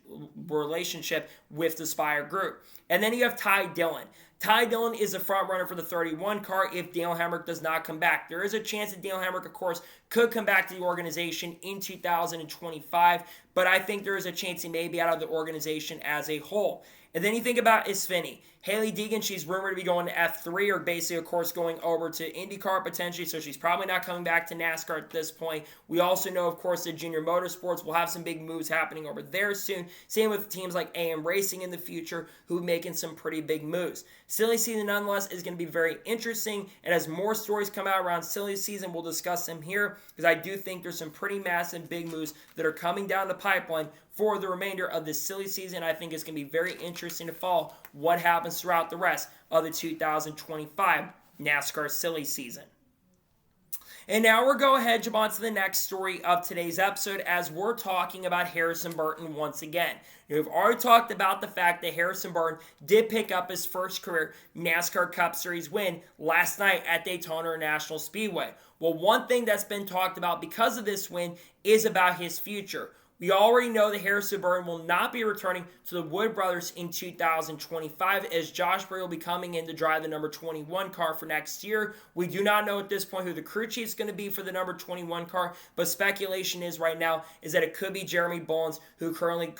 relationship with the Spire group. And then you have Ty Dillon. Ty Dillon is the front runner for the 31 car if Dale Hemrick does not come back. There is a chance that Dale Hemrick, of course, could come back to the organization in 2025, but I think there is a chance he may be out of the organization as a whole. And then you think about Isfini. Haley Deegan, she's rumored to be going to F3, or basically, of course, going over to IndyCar potentially, so she's probably not coming back to NASCAR at this point. We also know, of course, that Junior Motorsports will have some big moves happening over there soon. Same with teams like AM Racing in the future, who are making some pretty big moves. Silly season, nonetheless, is going to be very interesting, and as more stories come out around silly season, we'll discuss them here, because I do think there's some pretty massive big moves that are coming down the pipeline for the remainder of this silly season. I think it's going to be very interesting to follow what happens throughout the rest of the 2025 NASCAR silly season. And now we're going to jump on to the next story of today's episode as we're talking about Harrison Burton once again. We've already talked about the fact that Harrison Burton did pick up his first career NASCAR Cup Series win last night at Daytona International Speedway. Well, one thing that's been talked about because of this win is about his future. We already know that Harrison Burton will not be returning to the Wood Brothers in 2025, as Josh Berry will be coming in to drive the number 21 car for next year. We do not know at this point who the crew chief is going to be for the number 21 car, but speculation is right now is that it could be Jeremy Bollins, who currently,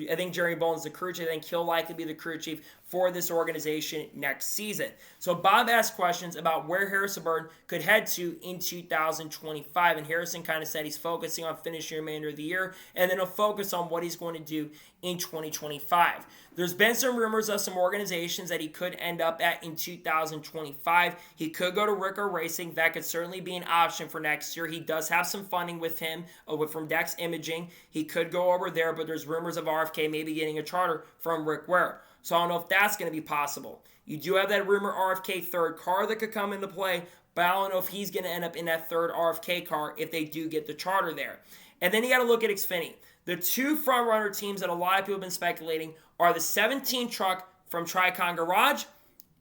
I think Jeremy Bollins is the crew chief. I think he'll likely be the crew chief for this organization next season. So Bob asked questions about where Harrison Burton could head to in 2025, and Harrison kind of said he's focusing on finishing the remainder of the year, and then he'll focus on what he's going to do in 2025. There's been some rumors of some organizations that he could end up at in 2025. He could go to Rick Ware Racing. That could certainly be an option for next year. He does have some funding with him from Dex Imaging. He could go over there, but there's rumors of RFK maybe getting a charter from Rick Ware. So I don't know if that's going to be possible. You do have that rumor RFK third car that could come into play, but I don't know if he's going to end up in that third RFK car if they do get the charter there. And then you got to look at Xfinity. The two front-runner teams that a lot of people have been speculating are the 17 truck from Tricon Garage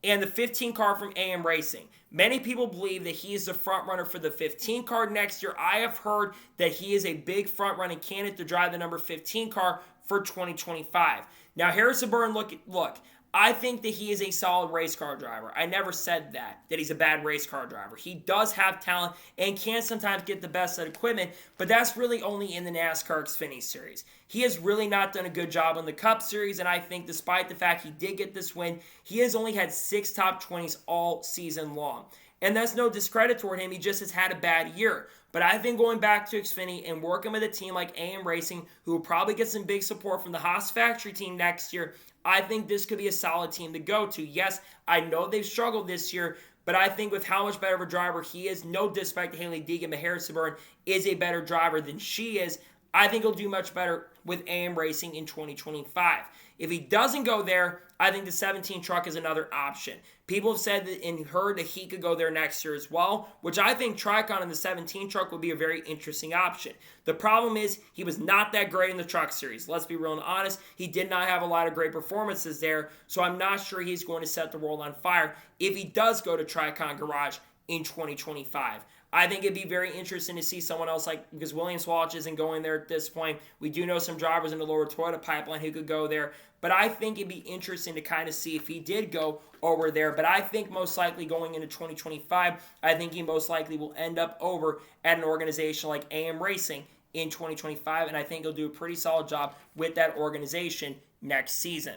and the 15 car from AM Racing. Many people believe that he is the front-runner for the 15 car next year. I have heard that he is a big front-running candidate to drive the number 15 car for 2025. Now, Harrison Burton, look, I think that he is a solid race car driver. I never said that he's a bad race car driver. He does have talent and can sometimes get the best of equipment, but that's really only in the NASCAR Xfinity Series. He has really not done a good job in the Cup Series, and I think despite the fact he did get this win, he has only had 6 top 20s all season long. And that's no discredit toward him, he just has had a bad year. But I think going back to Xfinity and working with a team like AM Racing, who will probably get some big support from the Haas factory team next year, I think this could be a solid team to go to. Yes, I know they've struggled this year, but I think with how much better of a driver he is, no disrespect to Hailie Deegan, but Harrison Burton is a better driver than she is. I think he'll do much better with AM Racing in 2025. If he doesn't go there, I think the 17 truck is another option. People have said that and heard that he could go there next year as well, which I think Tricon in the 17 truck would be a very interesting option. The problem is he was not that great in the truck series. Let's be real and honest. He did not have a lot of great performances there, so I'm not sure he's going to set the world on fire if he does go to Tricon Garage in 2025. I think it'd be very interesting to see someone else because Williams Walsh isn't going there at this point. We do know some drivers in the lower Toyota pipeline who could go there, but I think it'd be interesting to kind of see if he did go over there. But I think most likely going into 2025, I think he most likely will end up over at an organization like AM Racing in 2025, and I think he'll do a pretty solid job with that organization next season.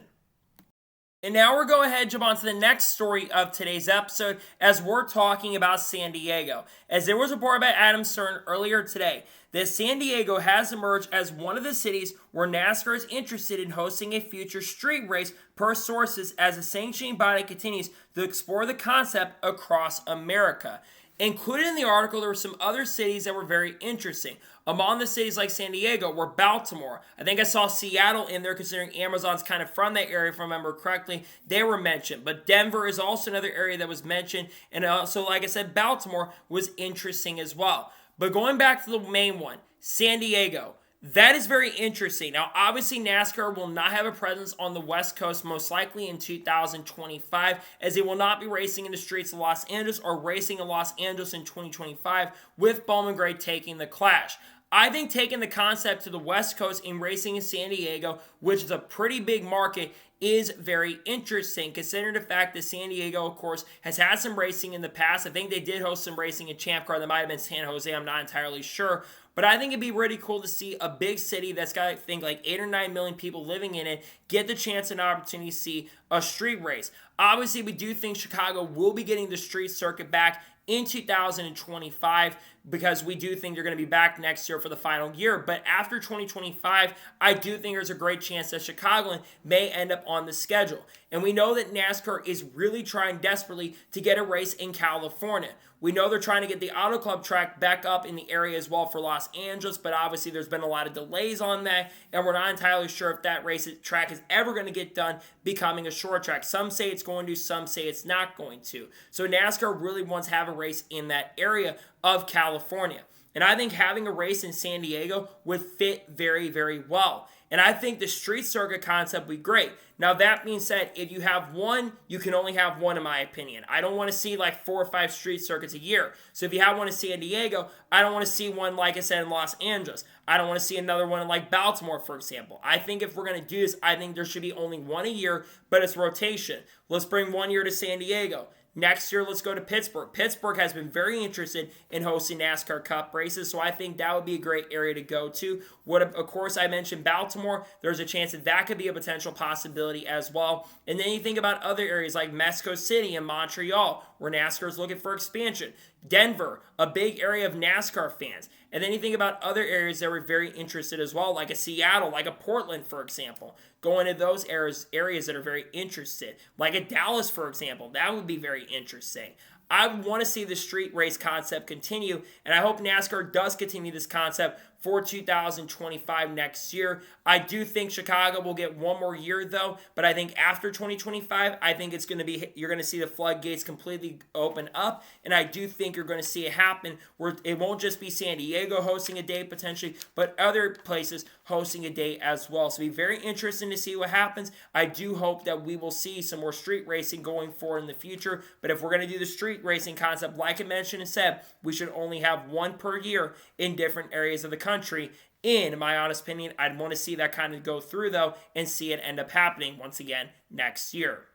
And now we're going ahead and jump on to the next story of today's episode as we're talking about San Diego. As there was a report by Adam Stern earlier today that San Diego has emerged as one of the cities where NASCAR is interested in hosting a future street race per sources as the sanctioning body continues to explore the concept across America. Included in the article, there were some other cities that were very interesting. Among the cities like San Diego were Baltimore. I think I saw Seattle in there considering Amazon's kind of from that area, if I remember correctly. They were mentioned. But Denver is also another area that was mentioned. And also, like I said, Baltimore was interesting as well. But going back to the main one, San Diego. That is very interesting. Now, obviously, NASCAR will not have a presence on the West Coast, most likely in 2025, as they will not be racing in the streets of Los Angeles or racing in Los Angeles in 2025, with Bowman Gray taking the Clash. I think taking the concept to the West Coast and racing in San Diego, which is a pretty big market, is very interesting, considering the fact that San Diego, of course, has had some racing in the past. I think they did host some racing in Champ Car. That might have been San Jose. I'm not entirely sure. But I think it'd be really cool to see a big city that's got, I think, like 8 or 9 million people living in it get the chance and opportunity to see a street race. Obviously, we do think Chicago will be getting the street circuit back in 2025 because we do think they're going to be back next year for the final year. But after 2025, I do think there's a great chance that Chicagoland may end up on the schedule. And we know that NASCAR is really trying desperately to get a race in California. We know they're trying to get the Auto Club track back up in the area as well for Los Angeles, but obviously there's been a lot of delays on that, and we're not entirely sure if that track is ever going to get done becoming a short track. Some say it's going to, some say it's not going to. So NASCAR really wants to have a race in that area of California. And I think having a race in San Diego would fit very, very well. And I think the street circuit concept would be great. Now, that being said, if you have one, you can only have one, in my opinion. I don't want to see like 4 or 5 street circuits a year. So if you have one in San Diego, I don't want to see one, like I said, in Los Angeles. I don't want to see another one in like Baltimore, for example. I think if we're going to do this, I think there should be only one a year, but it's rotation. Let's bring one year to San Diego. Next year, let's go to Pittsburgh. Pittsburgh has been very interested in hosting NASCAR Cup races, so I think that would be a great area to go to. Of course, I mentioned Baltimore. There's a chance that could be a potential possibility as well. And then you think about other areas like Mexico City and Montreal, where NASCAR is looking for expansion. Denver, a big area of NASCAR fans. And then you think about other areas that were very interested as well, like a Seattle, like a Portland, for example. Going to those areas that are very interested. Like a Dallas, for example. That would be very interesting. I want to see the street race concept continue, and I hope NASCAR does continue this concept for 2025 next year. I do think Chicago will get one more year, though, but I think after 2025, I think it's going to be, you're going to see the floodgates completely open up, and I do think you're going to see it happen where it won't just be San Diego hosting a day potentially, but other places hosting a day as well. So it'll be very interesting to see what happens. I do hope that we will see some more street racing going forward in the future, but if we're going to do the street racing concept, like I mentioned and said, we should only have one per year in different areas of the country In my honest opinion, I'd want to see that kind of go through, though, and see it end up happening once again next year.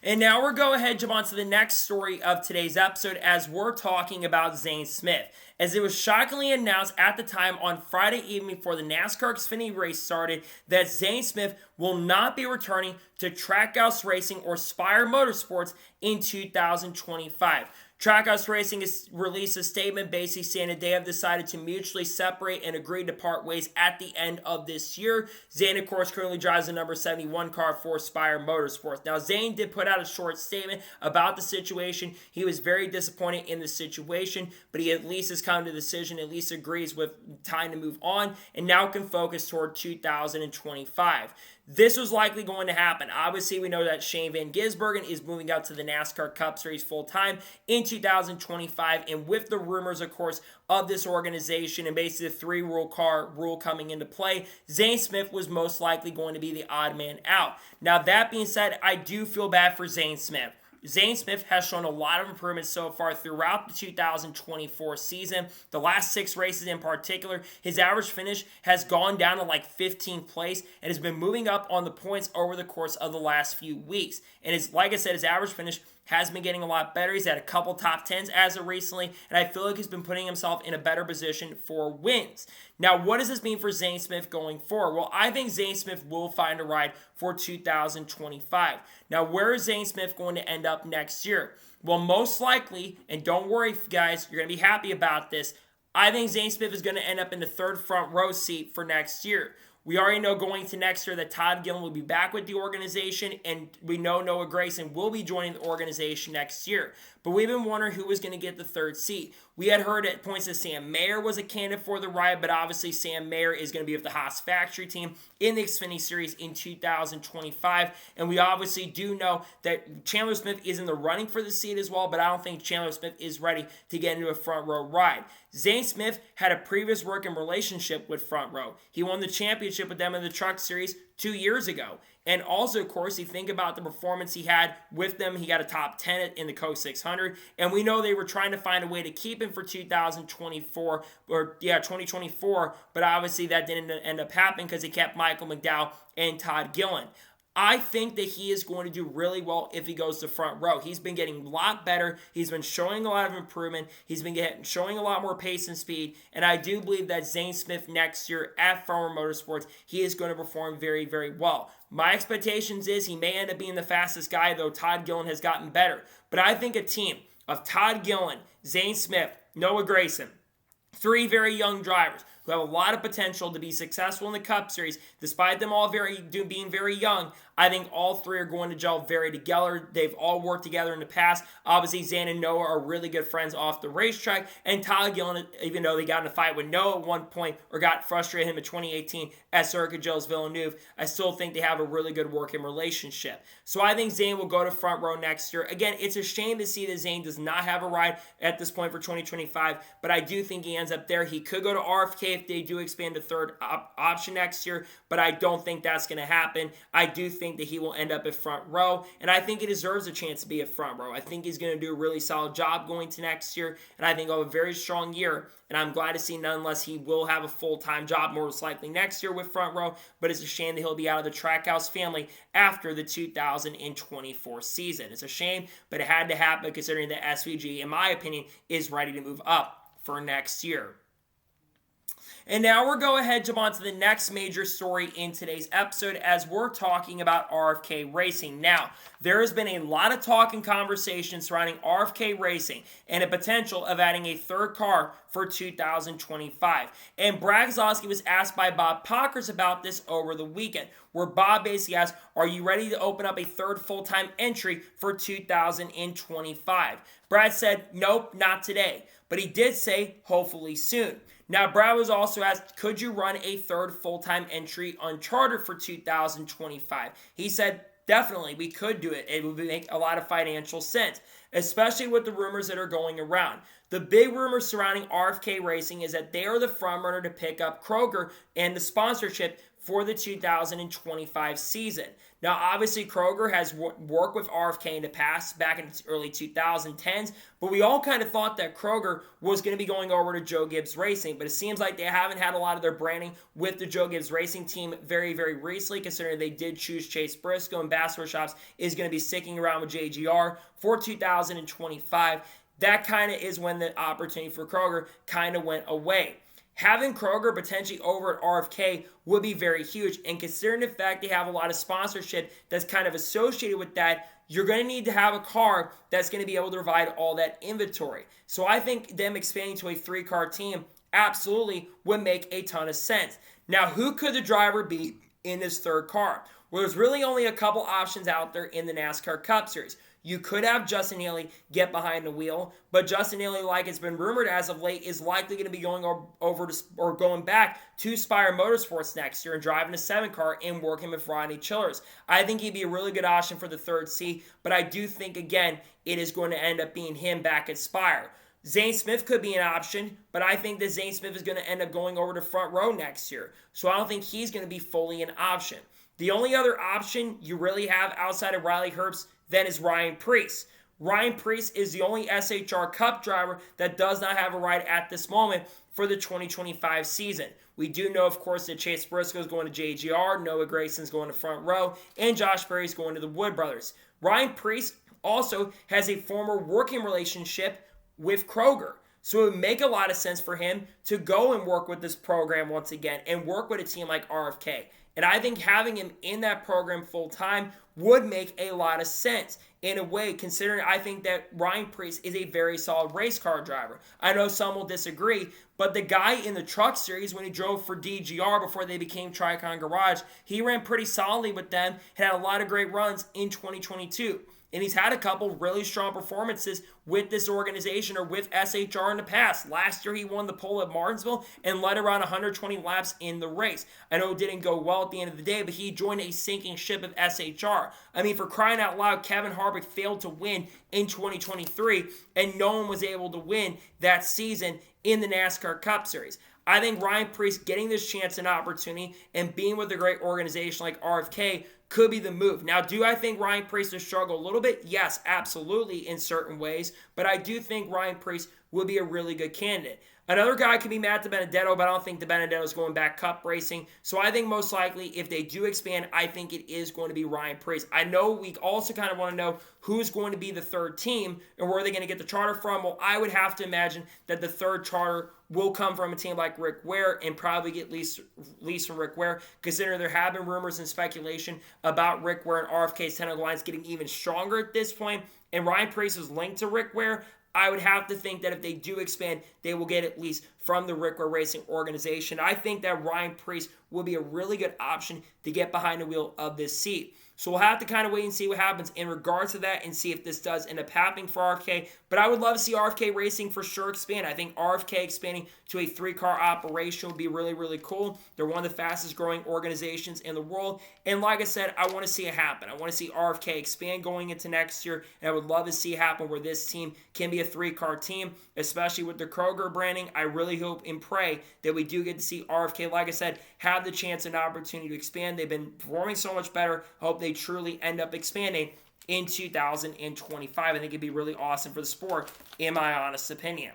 And now we're going ahead, jump on to the next story of today's episode as we're talking about Zane Smith. As it was shockingly announced at the time on Friday evening before the NASCAR Xfinity race started that Zane Smith will not be returning to Trackhouse Racing or Spire Motorsports in 2025. Trackhouse Racing has released a statement basically saying that they have decided to mutually separate and agree to part ways at the end of this year. Zane, of course, currently drives the number 71 car for Spire Motorsports. Now, Zane did put out a short statement about the situation. He was very disappointed in the situation, but he at least has come to the decision, at least agrees with time to move on, and now can focus toward 2025. This was likely going to happen. Obviously, we know that Shane Van Gisbergen is moving out to the NASCAR Cup Series full-time in 2025, and with the rumors, of course, of this organization and basically the three-rule car rule coming into play, Zane Smith was most likely going to be the odd man out. Now, that being said, I do feel bad for Zane Smith. Zane Smith has shown a lot of improvement so far throughout the 2024 season. The last 6 races in particular, his average finish has gone down to like 15th place and has been moving up on the points over the course of the last few weeks. And like I said, his average finish has been getting a lot better. He's had a couple top 10s as of recently, and I feel like he's been putting himself in a better position for wins. Now, what does this mean for Zane Smith going forward? Well, I think Zane Smith will find a ride for 2025. Now, where is Zane Smith going to end up next year? Well, most likely, and don't worry, guys, you're going to be happy about this, I think Zane Smith is going to end up in the third front row seat for next year. We already know going to next year that Todd Gillen will be back with the organization, and we know Noah Gragson will be joining the organization next year. But we've been wondering who was going to get the third seat. We had heard at points that Sam Mayer was a candidate for the ride, but obviously Sam Mayer is going to be with the Haas factory team in the Xfinity Series in 2025. And we obviously do know that Chandler Smith is in the running for the seat as well, but I don't think Chandler Smith is ready to get into a front row ride. Zane Smith had a previous working relationship with Front Row. He won the championship with them in the Truck Series 2 years ago. And also, of course, you think about the performance he had with them. He got a top 10 in the Co 600. And we know they were trying to find a way to keep him for 2024, or 2024. But obviously that didn't end up happening because he kept Michael McDowell and Todd Gillen. I think that he is going to do really well if he goes to front row. He's been getting a lot better. He's been showing a lot of improvement. He's been showing a lot more pace and speed. And I do believe that Zane Smith next year at Farmer Motorsports, he is going to perform very, very well. My expectations is he may end up being the fastest guy, though Todd Gillen has gotten better. But I think a team of Todd Gillen, Zane Smith, Noah Gragson, 3 very young drivers who have a lot of potential to be successful in the Cup Series, despite them all being very young. I think all 3 are going to gel very together. They've all worked together in the past. Obviously, Zane and Noah are really good friends off the racetrack. And Todd Gillen, even though they got in a fight with Noah at one point or got frustrated him in 2018 at Circuit Gilles Villeneuve, I still think they have a really good working relationship. So I think Zane will go to front row next year. Again, it's a shame to see that Zane does not have a ride at this point for 2025, but I do think he ends up there. He could go to RFK if they do expand to third option next year, but I don't think that's going to happen. I do think that he will end up at front row, and I think he deserves a chance to be at front row. I think he's going to do a really solid job going to next year, and I think he'll have a very strong year, and I'm glad to see nonetheless he will have a full-time job most likely next year with front row, but it's a shame that he'll be out of the Trackhouse family after the 2024 season. It's a shame, but it had to happen considering that SVG, in my opinion, is ready to move up for next year. And now we're going ahead jump on to the next major story in today's episode as we're talking about RFK Racing. Now, there has been a lot of talk and conversation surrounding RFK Racing and the potential of adding a third car for 2025. And Brad Keselowski was asked by Bob Pockers about this over the weekend, where Bob basically asked, are you ready to open up a third full-time entry for 2025? Brad said, nope, not today. But he did say, hopefully soon. Now, Brad was also asked, could you run a third full-time entry on charter for 2025? He said, definitely, we could do it. It would make a lot of financial sense, especially with the rumors that are going around. The big rumor surrounding RFK Racing is that they are the front runner to pick up Kroger and the sponsorship for the 2025 season. Now, obviously, Kroger has worked with RFK in the past, back in the early 2010s, but we all kind of thought that Kroger was going to be going over to Joe Gibbs Racing, but it seems like they haven't had a lot of their branding with the Joe Gibbs Racing team very, very recently, considering they did choose Chase Briscoe, and Bassler Shops is going to be sticking around with JGR for 2025. That kind of is when the opportunity for Kroger kind of went away. Having Kroger potentially over at RFK would be very huge. And considering the fact they have a lot of sponsorship that's kind of associated with that, you're going to need to have a car that's going to be able to provide all that inventory. So I think them expanding to a 3-car team absolutely would make a ton of sense. Now, who could the driver be in this 3rd car? Well, there's really only a couple options out there in the NASCAR Cup Series. You could have Justin Haley get behind the wheel, but Justin Haley, like it's been rumored as of late, is likely going to be going over to, or going back to Spire Motorsports next year and driving a 7-car and working with Rodney Childers. I think he'd be a really good option for the 3rd seat, but I do think, again, it is going to end up being him back at Spire. Zane Smith could be an option, but I think that Zane Smith is going to end up going over to Front Row next year, so I don't think he's going to be fully an option. The only other option you really have outside of Riley Herbst then is Ryan Preece. Ryan Preece is the only SHR Cup driver that does not have a ride at this moment for the 2025 season. We do know, of course, that Chase Briscoe is going to JGR, Noah Grayson's going to Front Row, and Josh Berry's going to the Wood Brothers. Ryan Preece also has a former working relationship with Kroger. So it would make a lot of sense for him to go and work with this program once again and work with a team like RFK. And I think having him in that program full time would make a lot of sense in a way, considering I think that Ryan Preece is a very solid race car driver. I know some will disagree, but the guy in the truck series, when he drove for DGR before they became Tricon Garage, he ran pretty solidly with them and had a lot of great runs in 2022. And he's had a couple really strong performances with this organization or with SHR in the past. Last year, he won the pole at Martinsville and led around 120 laps in the race. I know it didn't go well at the end of the day, but he joined a sinking ship of SHR. I mean, for crying out loud, Kevin Harvick failed to win in 2023, and no one was able to win that season in the NASCAR Cup Series. I think Ryan Preece getting this chance and opportunity and being with a great organization like RFK could be the move. Now, do I think Ryan Preece will struggle a little bit? Yes, absolutely in certain ways, but I do think Ryan Preece would be a really good candidate. Another guy could be Matt DiBenedetto, but I don't think DiBenedetto is going back Cup racing. So I think most likely if they do expand, I think it is going to be Ryan Preece. I know we also kind of want to know who's going to be the 3rd team and where are they going to get the charter from. Well, I would have to imagine that the 3rd charter will come from a team like Rick Ware and probably get leased from Rick Ware, considering there have been rumors and speculation about Rick Ware and RFK's technical lines getting even stronger at this point, and Ryan Preece is linked to Rick Ware. I would have to think that if they do expand, they will get at least from the Rick Ware Racing organization. I think that Ryan Preece will be a really good option to get behind the wheel of this seat. So we'll have to kind of wait and see what happens in regards to that and see if this does end up happening for RFK. But I would love to see RFK Racing for sure expand. I think RFK expanding to a 3-car operation would be really, really cool. They're one of the fastest growing organizations in the world. And like I said, I want to see it happen. I want to see RFK expand going into next year. And I would love to see it happen where this team can be a 3-car team, especially with the Kroger branding. I really hope and pray that we do get to see RFK, like I said, have the chance and opportunity to expand. They've been performing so much better. I hope they truly end up expanding in 2025. I think it'd be really awesome for the sport, in my honest opinion.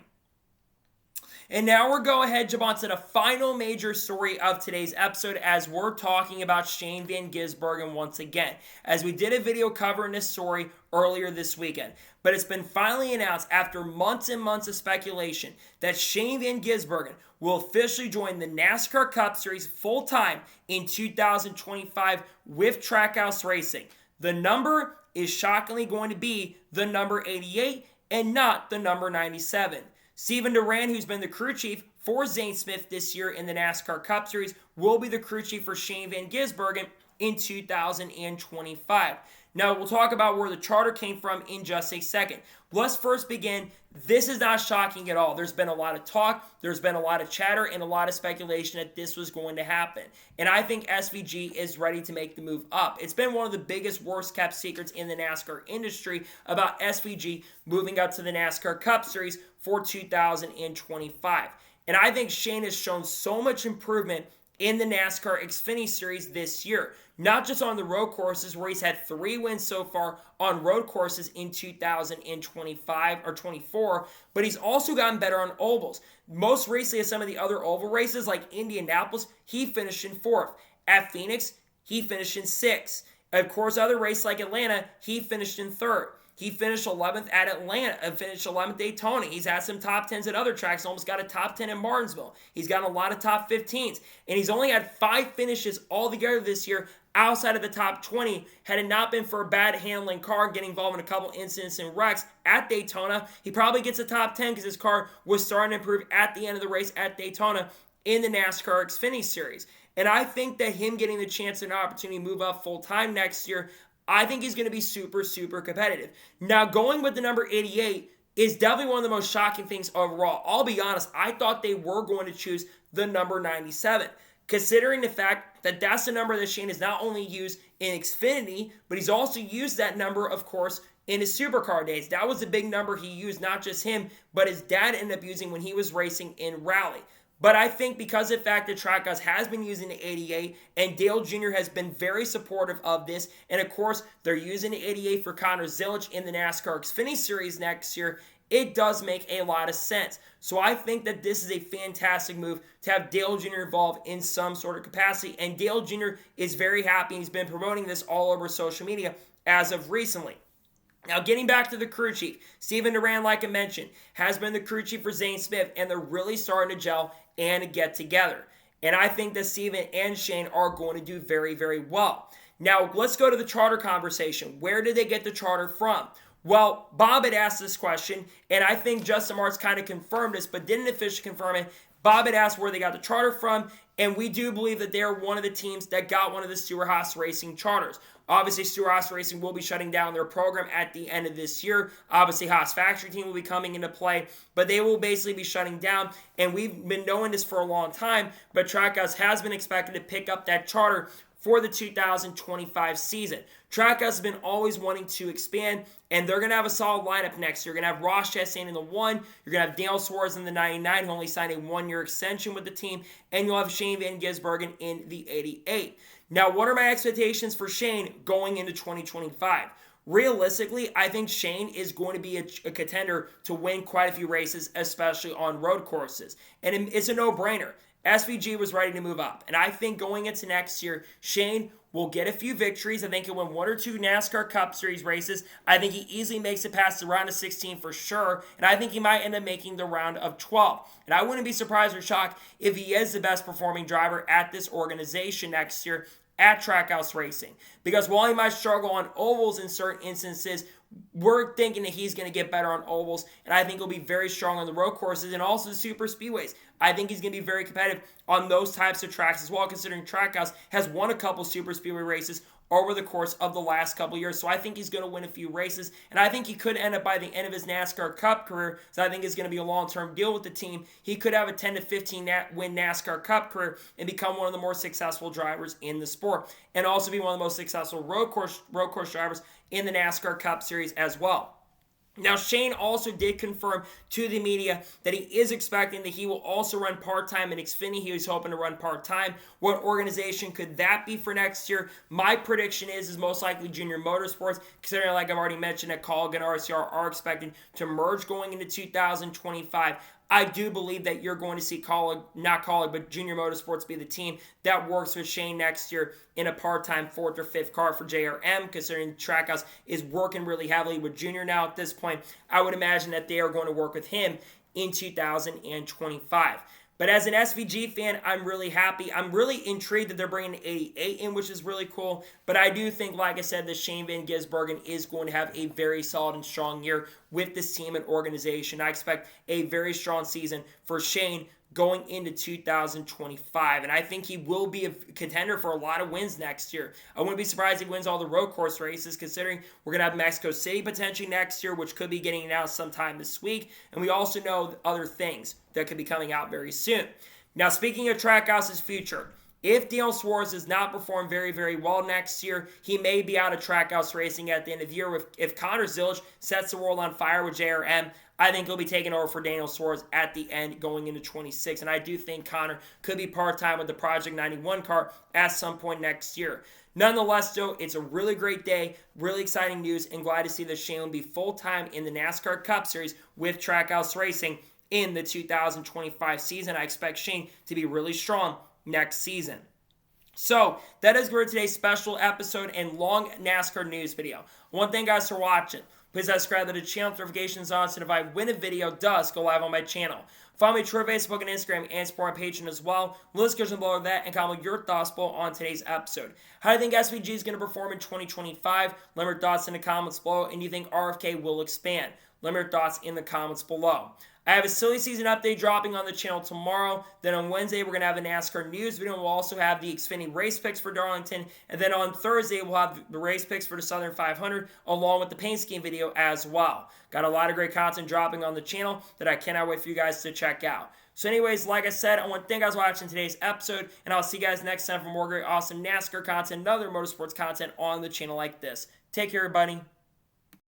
And now we're going ahead, jump on to the final major story of today's episode as we're talking about Shane Van Gisbergen once again, as we did a video covering this story earlier this weekend. But it's been finally announced after months and months of speculation that Shane Van Gisbergen will officially join the NASCAR Cup Series full-time in 2025 with Trackhouse Racing. The number is shockingly going to be the number 88 and not the number 97. Steven Duran, who's been the crew chief for Zane Smith this year in the NASCAR Cup Series, will be the crew chief for Shane Van Gisbergen in 2025. Now, we'll talk about where the charter came from in just a second. Let's first begin. This is not shocking at all. There's been a lot of talk, there's been a lot of chatter, and a lot of speculation that this was going to happen. And I think SVG is ready to make the move up. It's been one of the biggest, worst-kept secrets in the NASCAR industry about SVG moving up to the NASCAR Cup Series for 2025. And I think Shane has shown so much improvement in the NASCAR Xfinity Series this year. Not just on the road courses, where he's had 3 wins so far on road courses in 2025 or 24, but he's also gotten better on ovals. Most recently, at some of the other oval races like Indianapolis, he finished in 4th. At Phoenix, he finished in 6th. Of course, other races like Atlanta, he finished in 3rd. He finished 11th at Atlanta and finished 11th Daytona. He's had some top 10s at other tracks, almost got a top 10 in Martinsville. He's gotten a lot of top 15s. And he's only had 5 finishes altogether this year outside of the top 20. Had it not been for a bad handling car getting involved in a couple incidents and wrecks at Daytona, he probably gets a top 10 because his car was starting to improve at the end of the race at Daytona in the NASCAR Xfinity Series. And I think that him getting the chance and opportunity to move up full-time next year, I think he's going to be super, super competitive. Now, going with the number 88 is definitely one of the most shocking things overall. I'll be honest, I thought they were going to choose the number 97, considering the fact that that's the number that Shane has not only used in Xfinity, but he's also used that number, of course, in his supercar days. That was a big number he used, not just him, but his dad ended up using when he was racing in Raleigh. But I think because of the fact that Trackhouse has been using the 88 and Dale Jr. has been very supportive of this, and of course they're using the 88 for Connor Zilisch in the NASCAR Xfinity Series next year, it does make a lot of sense. So I think that this is a fantastic move to have Dale Jr. involved in some sort of capacity, and Dale Jr. is very happy. He's been promoting this all over social media as of recently. Now, getting back to the crew chief, Steven Duran, like I mentioned, has been the crew chief for Zane Smith, and they're really starting to gel and get together. And I think that Steven and Shane are going to do very, very well. Now, let's go to the charter conversation. Where did they get the charter from? Well, Bob had asked this question, and I think Justin Marks kind of confirmed this, but didn't officially confirm it. Bob had asked where they got the charter from, and we do believe that they are one of the teams that got one of the Stewart-Haas Racing charters. Obviously, Stewart-Haas Racing will be shutting down their program at the end of this year. Obviously, Haas Factory Team will be coming into play, but they will basically be shutting down, and we've been knowing this for a long time, but Trackhouse has been expected to pick up that charter for the 2025 season. Trackhouse has been always wanting to expand, and they're going to have a solid lineup next year. You're going to have Ross Chastain in the 1, you're going to have Daniel Suarez in the 99, who only signed a 1-year extension with the team, and you'll have Shane Van Gisbergen in the 88. Now, what are my expectations for Shane going into 2025? Realistically, I think Shane is going to be a contender to win quite a few races, especially on road courses. And it's a no-brainer. SVG was ready to move up. And I think going into next year, Shane will get a few victories. I think he'll win 1 or 2 NASCAR Cup Series races. I think he easily makes it past the round of 16 for sure. And I think he might end up making the round of 12. And I wouldn't be surprised or shocked if he is the best performing driver at this organization next year at Trackhouse Racing. Because while he might struggle on ovals in certain instances, we're thinking that he's going to get better on ovals, and I think he'll be very strong on the road courses and also the super speedways. I think he's going to be very competitive on those types of tracks as well, considering Trackhouse has won a couple super speedway races over the course of the last couple years. So I think he's going to win a few races, and I think he could end up by the end of his NASCAR Cup career, so I think it's going to be a long-term deal with the team. He could have a 10 to 15 win NASCAR Cup career and become one of the more successful drivers in the sport, and also be one of the most successful road course drivers in the NASCAR Cup Series as well. Now, Shane also did confirm to the media that he is expecting that he will also run part-time in Xfinity. He was hoping to run part-time. What organization could that be for next year? My prediction is most likely Junior Motorsports, considering, like I've already mentioned, that Colleague and RCR are expected to merge going into 2025. I do believe that you're going to see but Junior Motorsports be the team that works with Shane next year in a part-time 4th or 5th car for JRM, considering Trackhouse is working really heavily with Junior now at this point. I would imagine that they are going to work with him in 2025. But as an SVG fan, I'm really happy. I'm really intrigued that they're bringing 88 in, which is really cool. But I do think, like I said, that Shane Van Gisbergen is going to have a very solid and strong year with this team and organization. I expect a very strong season for Shane going into 2025. And I think he will be a contender for a lot of wins next year. I wouldn't be surprised if he wins all the road course races, considering we're going to have Mexico City potentially next year, which could be getting announced sometime this week. And we also know other things that could be coming out very soon. Now, speaking of Trackhouse's future, if Daniel Suarez does not perform very, very well next year, he may be out of Trackhouse Racing at the end of the year. If Connor Zilisch sets the world on fire with JRM, I think he'll be taking over for Daniel Suarez at the end going into 26. And I do think Connor could be part-time with the Project 91 car at some point next year. Nonetheless, though, it's a really great day, really exciting news, and glad to see that Shane will be full-time in the NASCAR Cup Series with Trackhouse Racing in the 2025 season. I expect Shane to be really strong next season. So, that is for today's special episode and long NASCAR news video. I want to thank you guys for watching. Please subscribe to the channel, notifications on, so if when a video does go live on my channel. Follow me on Facebook and Instagram and support my Patreon as well. List goes below that and comment your thoughts below on today's episode. How do you think SVG is going to perform in 2025? Let me your thoughts in the comments below. And do you think RFK will expand? Let me your thoughts in the comments below. I have a silly season update dropping on the channel tomorrow. Then on Wednesday, we're going to have a NASCAR news video. We'll also have the Xfinity race picks for Darlington. And then on Thursday, we'll have the race picks for the Southern 500 along with the paint scheme video as well. Got a lot of great content dropping on the channel that I cannot wait for you guys to check out. So anyways, like I said, I want to thank you guys for watching today's episode. And I'll see you guys next time for more great, awesome NASCAR content and other motorsports content on the channel like this. Take care, everybody.